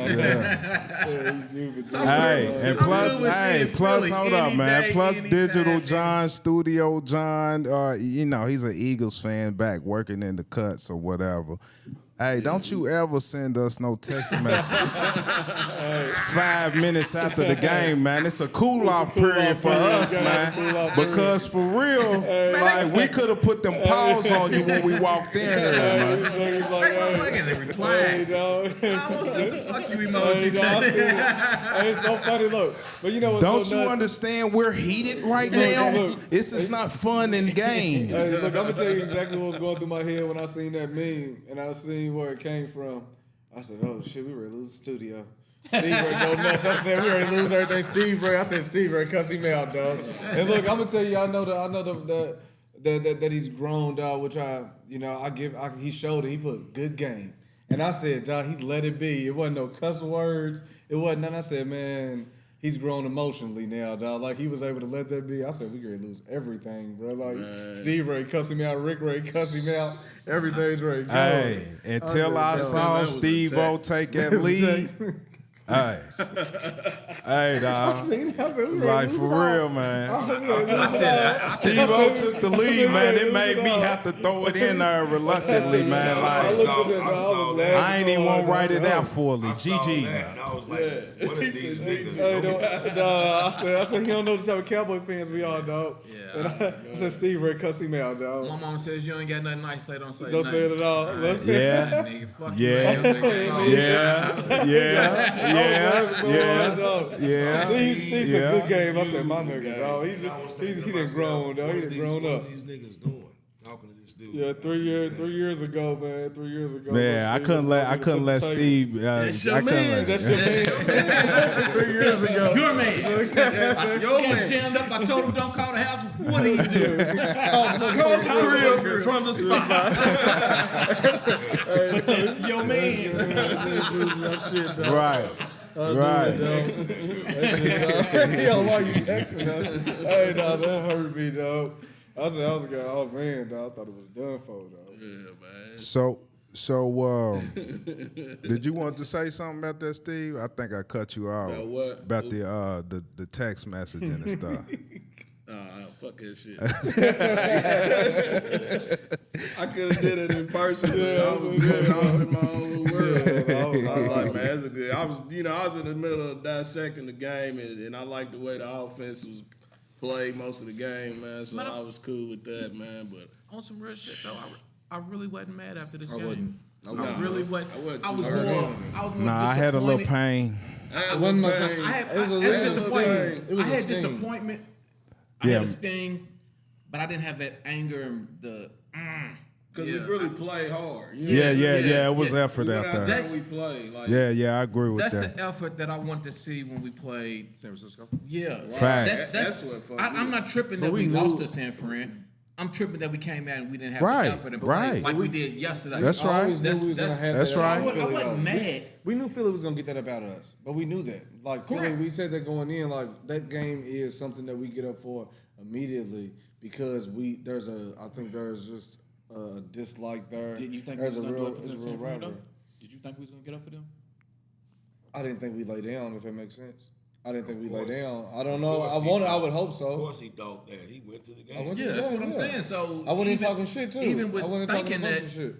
Hey, and plus, hold up, man. Day, Plus, Digital anytime, John, Studio John. He's an Eagles fan back working in the cuts or whatever. Hey, don't you ever send us no text message 5 minutes after the game, man. It's a cool-off period for us, man. Because for real, like, we could have put them paws on you when we walked in there, man. He's like, Look at the reply. hey, dog. I almost sent the fuck you Hey, emoji. dog, I seen it. Hey, it's so funny. Look, but you know what's Don't so you nuts? understand we're heated right now? look. This is not fun in games. Hey, look, I'm gonna tell you exactly what was going through my head when I seen that meme and I seen where it came from. I said, "Oh shit, we ready to lose the studio." Steve Ray go nuts. I said, "We ready to lose everything." Steve Ray. I said, "Steve Ray, cuss him out, dog." And look, I'm gonna tell you, I know that he's grown, dog. Which he showed it. He put good game, and I said, "Dog, he let it be. It wasn't no cuss words. It wasn't nothing." I said, "Man." He's grown emotionally now, dog. Like, he was able to let that be. I said, we gonna lose everything, bro. Like, Steve Ray cuss him out, Rick Ray cuss him out. Everything's ready. Hey, until I saw Steve-O take that lead. Hey, dog. Like, for real, man. Steve-O took the lead, man. It made me have to throw it in there reluctantly, man. Like, I ain't even want to write it out fully. GG. And I was like, one of these niggas. I said, he don't know the type of Cowboy fans we are, dog. Yeah. And I said, Steve Ray, cuss him out, dog. My mom says you ain't got nothing nice to say, don't say Don't nothing. say it at all. Yeah. Nigga, fuck you, Yeah. man. Steve's a good game. I said, my nigga, dog. He done grown, dog. He done grown up. What are these niggas doing? Talking to this dude. Yeah, 3 years ago, man. 3 years ago. Man, I couldn't let Steve. That's your man. 3 years ago. Your man. Your man. Jammed up. I told him don't call the house. What do you do? Call the crib from the spot. It's your man. Right. Right. Yo, why you texting us? Hey, dog, that hurt me, dog. I was going, oh man, dog, I thought it was done for, dog. Yeah, man. So, did you want to say something about that, Steve? I think I cut you off. About what? About the text messaging and stuff. Fuck that shit. I could have did it in person. Yeah, I was good. I was in my own little world. I was like, man, that's a good. I was in the middle of dissecting the game, and I liked the way the offense was played most of the game, man. So I was cool with that, man. But On some real shit though, I really wasn't mad after this I game. wasn't. I really wasn't. I was too more. Nah, I had a little pain. It wasn't my pain. I had It was a little disappointment. sting. It was I a had sting. disappointment. I had a sting, but I didn't have that anger and the. because we really play hard. Yeah. It was effort out there. That's we play. Like, Yeah, I agree with That's that. the effort that I want to see when we played San Francisco. Yeah, Facts. That's what fucked I'm not tripping that we lost to San Fran. I'm tripping that we came out and we didn't have Right, the effort and play right. like we did yesterday. That's right. I always knew we was gonna have that's that. right. I wasn't mad. We knew Philly was gonna get that up out of us, but we knew that. Like Philly, Correct. we said that going in. Like that game is something that we get up for immediately because I think there's just a dislike there. Didn't you think there's we was a gonna real, do it for it's a San real Fran, rivalry. though? Did you think we was gonna get up for them? I didn't think we lay down. If that makes sense. I didn't think we lay course. down. I don't Of know. course I he would thought- hope Of so. course he thought that. He went to the game. went to Yeah, the that's game, what I'm yeah. saying. So I went in even- talking shit too. Even with I went in talking thinking a bunch that, of shit.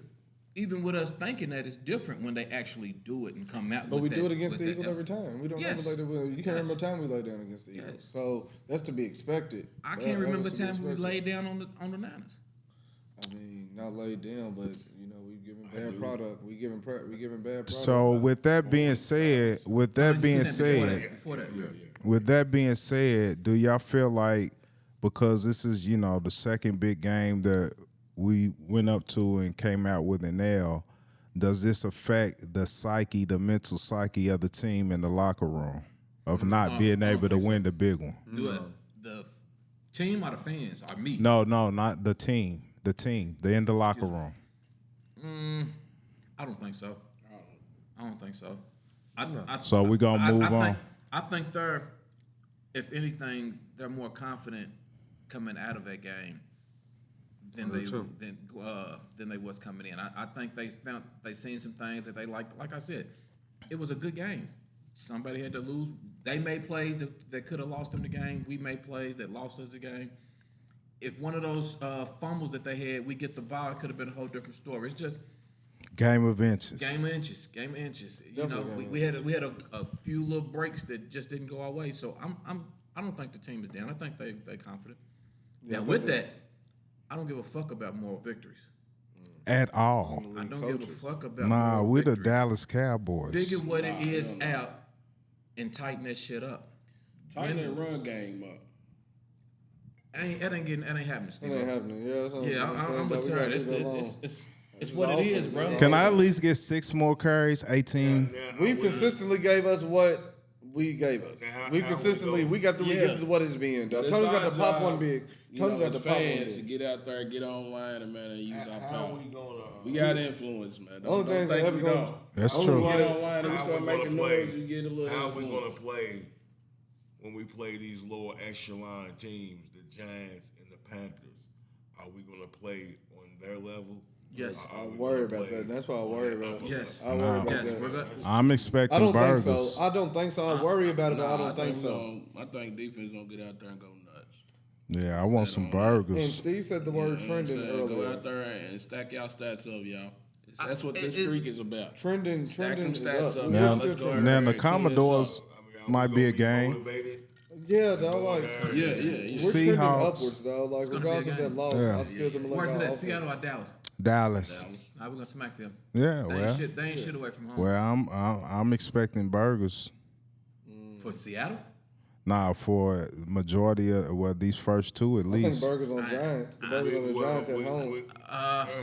even with us thinking that, it's different when they actually do it and come out. But with we that, do it against with the that Eagles every time. We don't Yes. ever lay down. You can't Yes. remember a time we laid down against the Eagles. Yes. So that's to be expected. I That- can't that remember was to be times we expected. laid down on the Niners. I mean, not laid down, but we giving bad product. We giving bad product. So with that being said, Before that, do y'all feel like because this is the second big game that we went up to and came out with an L, does this affect the mental psyche of the team in the locker room of not being able to win the big one? The team or the fans or me? No, not the team. The team. They're in the locker room. I don't think so. I don't think so. So we gonna move on. I think they're, if anything, they're more confident coming out of that game than they was coming in. I think they seen some things that they liked. Like I said, it was a good game. Somebody had to lose. They made plays that could have lost them the game. We made plays that lost us the game. If one of those fumbles that they had, we get the ball, it could have been a whole different story. It's just Game of inches. Game of inches. You know, Definitely we had a few little breaks that just didn't go our way. So I don't think the team is down. I think they confident. Now with that, I don't give a fuck about moral victories. At all. I don't give a fuck about Nah, moral we're the victories. Dallas Cowboys. Figure what it is out and tighten that shit up. Tighten that run game up. That ain't happening, It Steve. ain't happening. Yeah, that's what Yeah, I'm saying, retired. dog. We gotta leave that alone. It's what it is, bro. Can I at least get 6 more carries? 18? We've consistently gave us what we gave us. Now, We how consistently, we got the Yeah. this is what it's being, dog. It's Tony's got our to pop job, one big. Tony's got the to pop one fans to big. get out there, get online, and man, and use our How power. we gonna? We got influence, man. Only thing is think that we we gonna- don't. That's Only true. one- Get online and we How start we making gonna play? noise. You get a little How we influence. gonna play when we play these lower echelon teams, the Giants and the Panthers? Are we gonna play on their level? Yes. Or are I we worry gonna about play that. That's why I on worry their about upper it. Yes. I worry about Yes, that. we're good. I'm I expecting don't burgers. think so. I don't think so. I worry about it, but I Nah, don't think we so. gonna- I think defense gonna get out there and go nuts. Yeah, I want some And burgers. Steve said the You know word what I'm trending saying? earlier. Go out there and stack y'all stats up, y'all. That's what this it's- streak is about. Trending Stack them is stats up. up. Now, Let's go out now there the and Commodores Are might we be a gonna game. motivated? Yeah, dog. Like Yeah. we're Seahawks. trending upwards, dog. Like gonna be a regardless of that game. loss, Yeah. I'm still gonna Where's it like at? our Seattle or offense. Dallas? Dallas. We're gonna smack them. Yeah, They ain't shit away from home. well, I'm expecting burgers. For Seattle? Nah, for majority of these first 2 at I think least. burgers on Giants. The burgers on the Giants at home.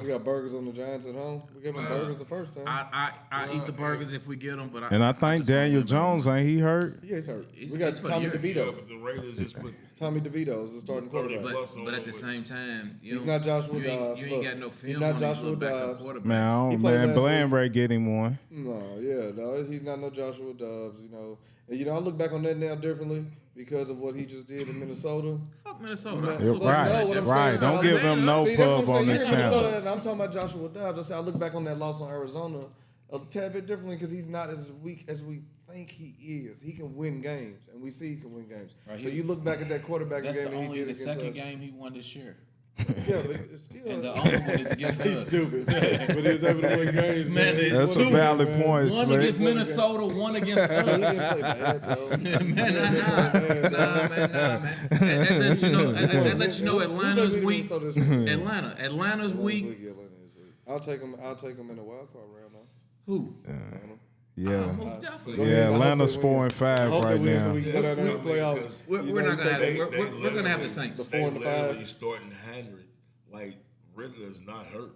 We got burgers on the Giants at home. We gave them burgers the first time. I eat the burgers if we get them, but And I think just don't Daniel get them. Jones, ain't he hurt? Yeah, he's hurt. He's- We got he's for the Tommy year. Yeah, DeVito. but the Raiders just put. Tommy DeVito is the starting quarterback. But at the same time, He's not Joshua you ain't, Dobbs. you ain't Look, got no he's film not on Joshua these little backup Dobbs. quarterbacks. Man, I He don't, played man, last week. Blandray get him one. No, yeah, no, he's not no Joshua Dobbs, you know. And I look back on that now differently because of what he just did in Minnesota. Fuck Minnesota. Yeah, I Yeah, look But right, no, what I'm right. saying is Don't I give look- him no See, that's what pub I'm on saying. this You're in Minnesota, channel. and I'm talking about Joshua Dobbs. I say I look back on that loss on Arizona a tad bit differently because he's not as weak as we think he is. He can win games, and we see he can win games. Right, so he- you look back at that quarterback That's game the he only did the against second us. game he won this year. Yeah, but it's still. And the only one is against He's us. stupid, but he was able to win games. Man, He's That's a won valid man. point, One Slick. against Minnesota, one against He us. didn't play bad, though. Man, nah, man. That lets you know, that lets you know Atlanta's Who weak. does beat Minnesota this week? Atlanta's weak. Atlanta is weak. I'll take him in the wild card round now. Who? Yeah. Most definitely. Yeah, I hope Atlanta's they 4 win. and I 5 hope right they win so now. we can go down there and play out. Because We're not gonna have. We're gonna have the literally- Saints. The 4 and 5. literally starting Henry, like Riddler's not hurt.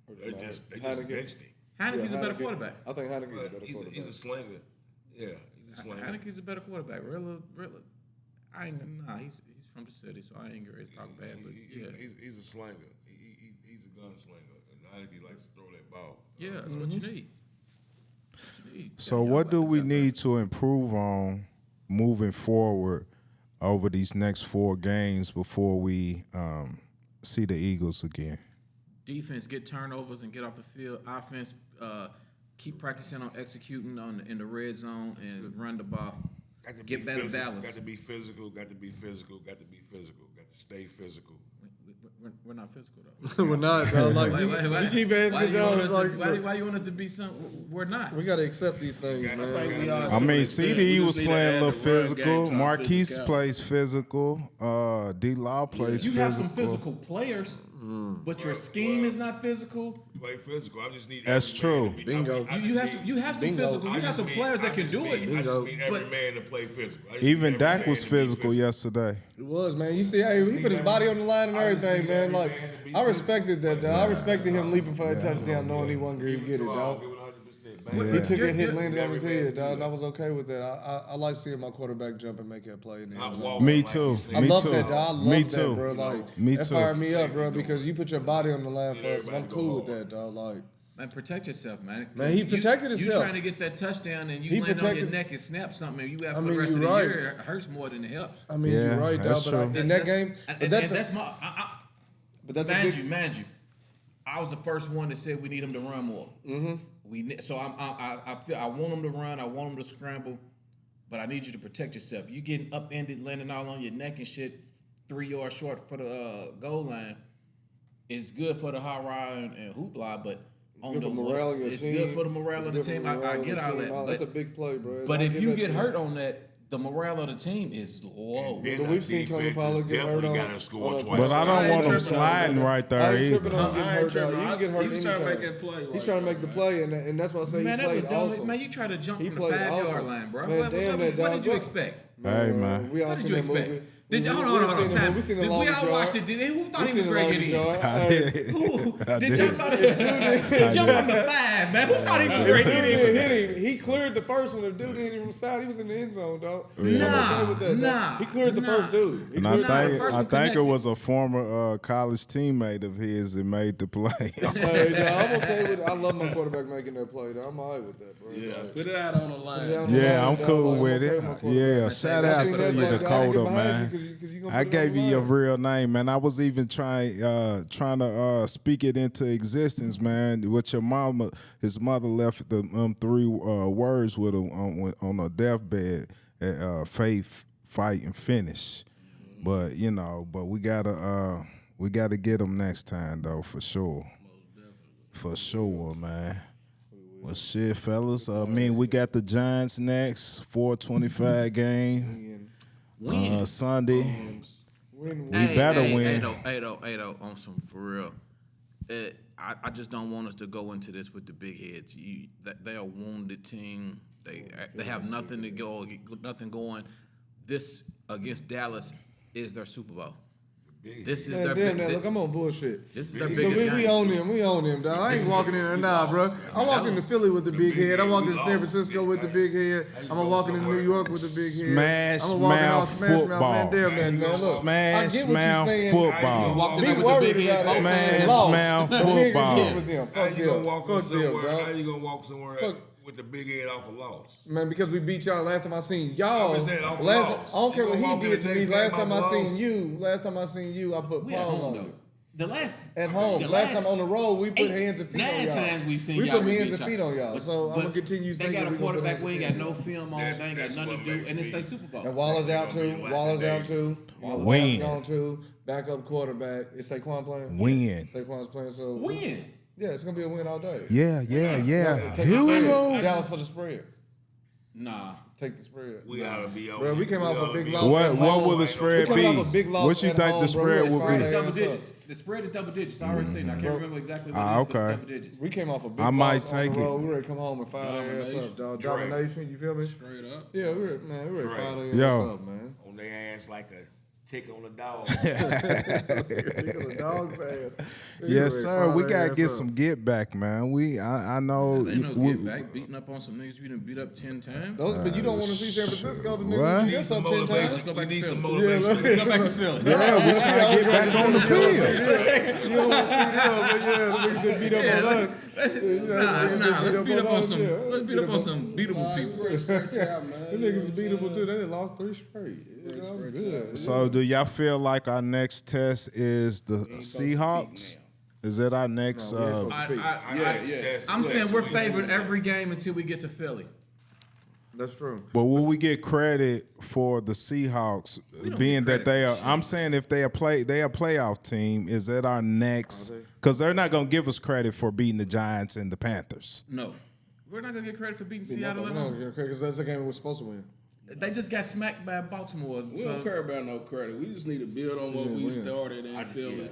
They just Heineken. benched him. Heineke's a better Heineken- quarterback. I think Heineke's a But better he's quarterback. a slinger. Yeah, he's a slinger. Heineke's a better quarterback. Riddler. I ain't gonna. Nah, he's from the city, so I ain't gonna talk bad. But yeah, He's a slinger. He's a gunslinger. And Heineke likes to throw that ball. yeah, that's what you need. What you need. So Yeah, what do young we bucks out there. need to improve on moving forward over these next 4 games before we see the Eagles again? Defense, get turnovers and get off the field. Offense, keep practicing on executing in the red zone and run the ball. Got to Get be better physical, balance. Got to be physical. Got to be physical. Got to be physical. Got to stay physical. We're not physical though. We're not, bro. Like, Why- why- why- you keep why asking you want John, us like, to- why you want us to be some? We're not. we got to accept these things, I man. think we are. I mean, We CD just was need to playing a add little the run physical. game to our Marquise physicality. plays physical. D-Law plays You physical. have some physical players, but your scheme is not physical. Play physical. I just need. That's every man true. to be- Bingo. I You just have need- some Bingo. physical. You I got just some need- players that I can just do need- it. I just need every But- man to play physical. I just Even need every Dak man was to be physical yesterday. It was, man. You see, hey, he put his body on the line and everything, man. Like, I respected that, dog. I respected him leaping for a touchdown, knowing he wasn't going to get it, dog. Give it 100%. He took a hit, You're- landed on his head, dog, and that. I was okay with that. I like seeing my quarterback jump and make that play in the end zone. Me too. I Me love too. that, dog. I love Me that, too. bro. Like, Me that too. fired me up, bro, Safety because you put your body on the line for us, and I'm everybody cool go with hard. that, dog. Like, Man, protect yourself, man. Man, he protected You himself. trying to get that touchdown and you He land on protected- your neck and snap something and you have I for mean, the rest of you're the right. year, it hurts more than it helps. I mean, Yeah, you're right, dog. that's But true. in that game, And but that's that's a, my. but that's a big. Mind you, I was the first one that said we need him to run more. Mm-hmm. So I feel I want him to run. I want him to scramble, but I need you to protect yourself. You getting upended, landing all on your neck and shit, 3 yards short for the goal line. It's good for the high ride and hoopla, but on good the for morale of your it's team. good for the morale It's of the good for team. morale I of get the all team. that. That's a big play, bro. But I if give you that get to hurt on that, the morale of the team is low. And then But our we've seen Tony defense Pollard is get hurt definitely on. got to score on a- twice. But I I don't ain't want him tripping on sliding that. right I there ain't tripping either. on getting I ain't hurt. tripping. Dog. You can get hurt He was trying to anytime. make that play. He's trying to make the play, and that's why I say Man, he that was played dumb. awesome. Man, you try to jump He from the played 5-yard awesome. line, bro. Man, What damn that did dog. you expect? Hey, man. We all What did seen you that expect? movie. Did y'all We hold seen the- on? we seen the Did we longest all watched yard. it? Who thought We he seen was the great longest getting in? yard. I Hey, did. Who? I Did y'all did. thought he jumped from the 5, man? Who thought he was If great dude getting didn't in? hit him, he cleared the first one. If dude didn't hit him from the side, he was in the end zone, dog. Nah, I'm okay with that, dog. nah, He cleared the nah. first dude. He And cleared Nah, the I first one think connected. it was a former college teammate of his that made the play. Hey, dog, I'm okay with it. I love my quarterback making that play, dog. I'm all right with that, bro. Yeah, Like, put it out on the line. down the Yeah, line, I'm dog, cool like, I'm with okay it. with my quarterback. Yeah, That's shout like- out that's to like- you, I gotta get Dakota, behind man. you 'cause you gonna I put it on gave the you your line. real name, man. I was even trying to speak it into existence, man. What your mama, his mother left the three words with him on a deathbed: faith, fight, and finish. But but we gotta get him next time though, for sure. For sure, man. Well, shit, fellas. We got the Giants next, 4:25 game. Win. Sunday. Win, We better win. 8-0 on some for real. I just don't want us to go into this with the big heads. They're a wounded team. They have nothing to go, nothing going. This against Dallas is their Super Bowl. This is Man, their damn big. that. Look, I'm on bullshit. This is their We biggest game. own them. We own them, dog. I ain't walking in there now, bro. I'm walking to Philly with the big head. I'm walking to San Francisco with the big head. I'm gonna walk into New York with the big head. Smash I'm gonna walk in all mouth Smash Mouth, man. football. Damn that, man. Look, I Smash get what you're mouth saying. football. Walked in Be there with the worried big head. about Smash lost, mouth but we ain't gonna football. get with them. How Fuck you gonna them. walk Fuck them, somewhere? How bro. you gonna walk somewhere Fuck. with the big head off a loss? Man, because we beat y'all last time I seen y'all. I'm saying off a Last, loss. I don't care You what gonna he walk in did and to take me. blame Last time I off a seen loss? you, I put We at paws home on though. you. The last At home. the Last time on the road, we put hands and feet on 9 y'all. times we seen We y'all. put we hands beat and feet on y'all. But- So I'm but gonna continue They thinking got a we gonna put quarterback. hands We ain't and got feet no film on. That- They ain't got that's nothing to what do, makes and it's me- their Super Bowl. And Waller's out That's gonna too. be like Waller's today. out too. Waller's Win. gone too. Backup quarterback. Is Saquon playing? Win. Saquon's playing. So Win. Yeah, it's gonna be a win all day. Yeah. Take Here the we spread. go. Dallas for the spread. Nah. Take the spread. We ought to be over. Bro, we came off a oughta big be loss. over. at What home. will the spread We be? coming off a big loss What you at think home, the bro. spread We will fired be? their Double ass digits. The spread is double digits. I already seen. I can't remember exactly what Ah, it is, but okay. it's double digits. We came off a big I loss might on take the it. road. We ready to come home and fire their ass up, dog. Domination, you feel me? Straight up. Yeah, we ready to fire their Yo. ass up, man. On their ass like a tick on a dog. The dog's ass. Yes, sir. We gotta get some. some get back, man. I know. Ain't no we- get back. Beating up on some niggas you done beat up 10 times. But you don't want to see San Francisco, the What? niggas We you need get some up 10 motivation. times. We need some Yeah, motivation. Let's go back to Philly. Yeah, we trying to get back on the field. You don't want to see them, but yeah, the niggas that beat up on us. Let's beat up on some. Let's beat up on some beatable people. Them niggas is beatable too. They done lost 3 straight. You know, good. So, do y'all feel like our next test is the Seahawks? Is that our next? I like to test I'm the saying we're next favored week. every game until we get to Philly. That's true. But will we get credit for the Seahawks being that they are? I'm saying if they are playoff team, is that our next? Because they're not gonna give us credit for beating the Giants and the Panthers. No, we're not gonna get credit for beating Seattle at home. Because that's the game we're supposed to win. They just got smacked by Baltimore. We don't care about no credit. We just need to build on what we started in Philly.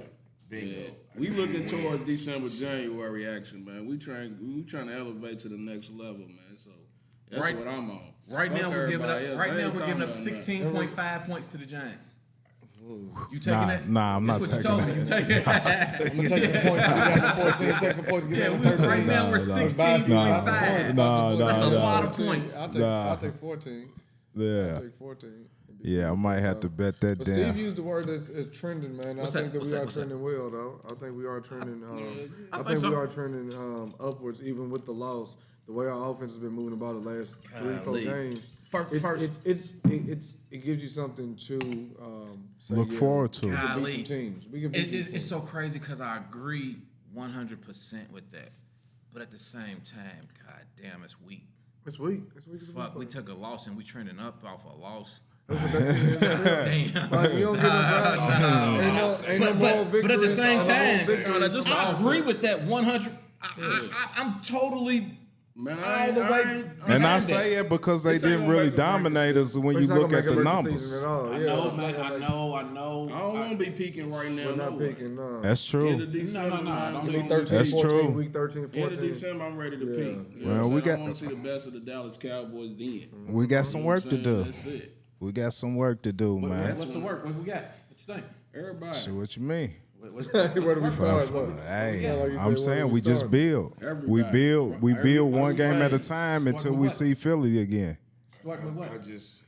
Bingo. We looking towards December, January action, man. We trying to elevate to the next level, man. So that's Right- what I'm on. Right Fuck now we're giving everybody up. else. Right They now ain't we're giving up talking about 16.5 points to the Giants. You taking Nah, that? nah, I'm That's not what you told me. You taking it? I'm gonna take some points. We got the 14. Take some points. Get Yeah, them we, 13. right now we're Nah, 16.5. nah, That's a nah. lot of points. I'll take 14. Yeah, Take 14. yeah. I might have to bet that But down. Steve used the word as trending, man. What's I that? think that What's we that? are What's that? trending well, though. I think we are trending. I think think so. we are trending upwards, even with the loss. The way our offense has been moving about the last 3-4 Golly. games, First- it gives you something to say, Look forward to. We can beat Golly. some teams. We can beat these It's teams. so crazy because I agree 100% with that, but at the same time, god damn, it's weak. It's weak. It's weak. Fuck, we took a loss and we trending up off a loss. That's the best team in the NFL. Damn. Like, you don't get no Ain't no moral But at the victories, same no time, moral victories. I agree with that 100. I'm totally Man, all the way. And I behind say that. it because they This ain't didn't gonna really make or break the dominate us when But you it's not look gonna at make the or break numbers. season at all. I Yeah, know, it's not man. gonna I make- know. I don't want to be peaking right now. We're not no way. picking. No. That's End of true. December, No, man, don't we do gonna Week be 13, That's 14, true. week 13, End 14. of December, I'm ready to Yeah. peak. You Well, know what we I'm saying? got- I want to see the best of the Dallas Cowboys then. We got some work to do. That's it. We got some work to do, man. What's the work? What we got? What you think? Everybody. So what you mean? What's Where do we the start? Well, Look, hey, Yeah, like you I'm said, saying where we we just start? build. We Everybody. build. We build one game at a Everybody. time Start until with we what? see Philly again. Starting with what? We just.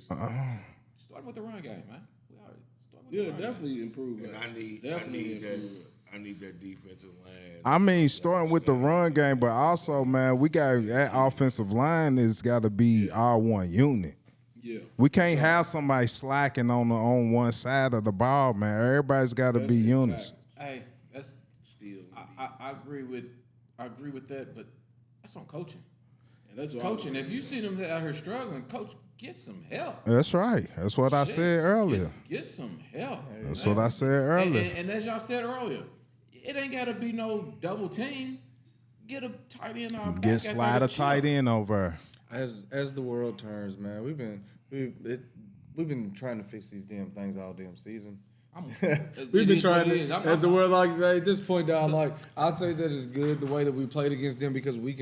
Starting with the run game, man. We already starting with Yeah, the run game. definitely improve. And that. I need Definitely that. improve. I need that defensive line. I mean, starting with the run game, but also, man, we got that offensive line has got to be our one unit. Yeah. We can't have somebody slacking on one side of the ball, man. Everybody's got to be units. Hey, that's Still. I agree with that, but that's on coaching. And that's what Coaching. If you see them out here struggling, coach, get some help. That's right. That's what I Shit. said earlier. Get some help. That's what I said earlier. And as y'all said earlier, it ain't got to be no double team. Get a tight end off. Get slide a tight end over. As the world turns, man, we've been trying to fix these damn things all damn season. We've been trying to, as the world like at this point down, like I'd say that it's good the way that we played against them because we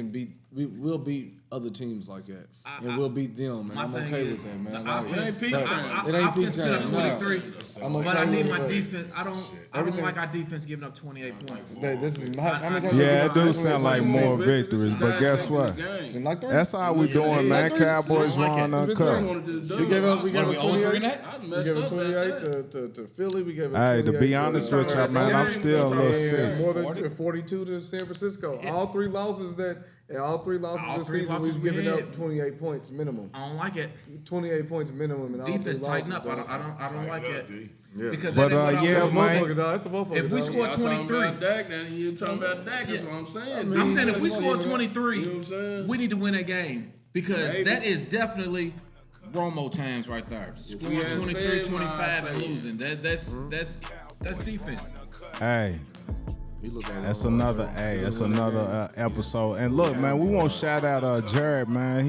will beat other teams like that, and we'll beat them, and My I'm thing okay is, with that, man. the Like, offense- but I- it ain't peak offense put up time. No. 23, I'm okay but I need with my it. defense. I don't Everything- like our defense giving up 28 points. This is how many times Yeah, have it do we sound like more victories, but guess what? been like three? That's how we doing, man. Cowboys I don't like run it. uncut. We gave up What, we 28. in that? I We messed gave up up 28 that. to Philly. We gave up Hey, 28 to be honest with y'all, man, I'm still a little and sick. more than 42 to San Francisco. All three losses All this three season, losses we've we given had. up 28 points minimum. I don't like it. 28 points minimum in all Defense three tighten losses. up. I don't like Tighten it. up, D. Yeah. Because But, that ain't what I yeah, was That's a man. motherfucker, dog. That's a motherfucker, If we dog. score Y'all talking 23. about Dak, then you talking about Dak. That's what I'm saying. I'm saying if we that's score what- 23, You know what I'm saying? we need to win that game because Maybe. that is definitely Romo times right there. we Scoring hadn't 23, said 25 and my losing. That's defense. Hey, that's another episode. And look, man, we want to shout out Jared, man.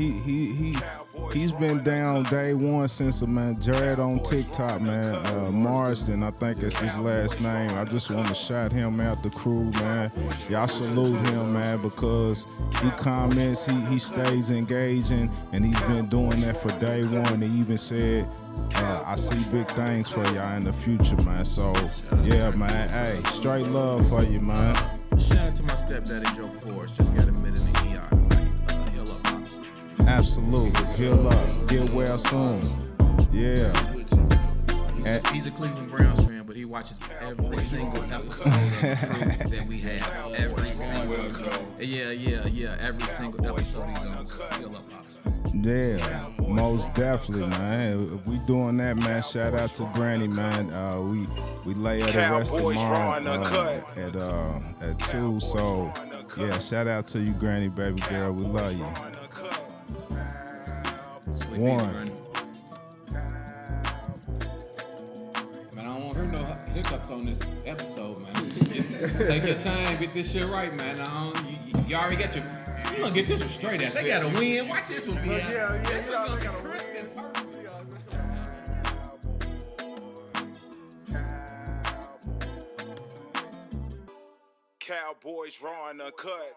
He's been down day one since man. Jared on TikTok, man. Marsden, I think it's his last name. I just want to shout him out, the crew, man. Y'all salute him, man, because he comments, he stays engaging, and he's been doing that for day one. He even said, I see big things for y'all in the future, man. So, yeah, man. Hey, straight love for you, man. Shout out to my stepdaddy Joe Forrest. Just got admitted in the ER tonight. Heal up, pops. Absolutely. Heal up. Get well soon. Yeah. He's a Cleveland Browns fan, but he watches every single episode of the crew that we have. Every single. Yeah. Every single episode he's on. Heal up, pops. Yeah, most definitely, man. If we doing that, man, shout out to Granny, man. We lay her to rest Cowboys tomorrow raw uncut. at 2. So, yeah, shout out to you, Granny, baby girl. We love you. Sleep One. easy, Granny. Man, I don't want to hear no hiccups on this episode, man. Take your time, get this shit right, man. You already got your. You gonna get this one straight out. They gotta win. Watch this one be out. This one's gonna be crisp and perfect. Cowboys raw and uncut.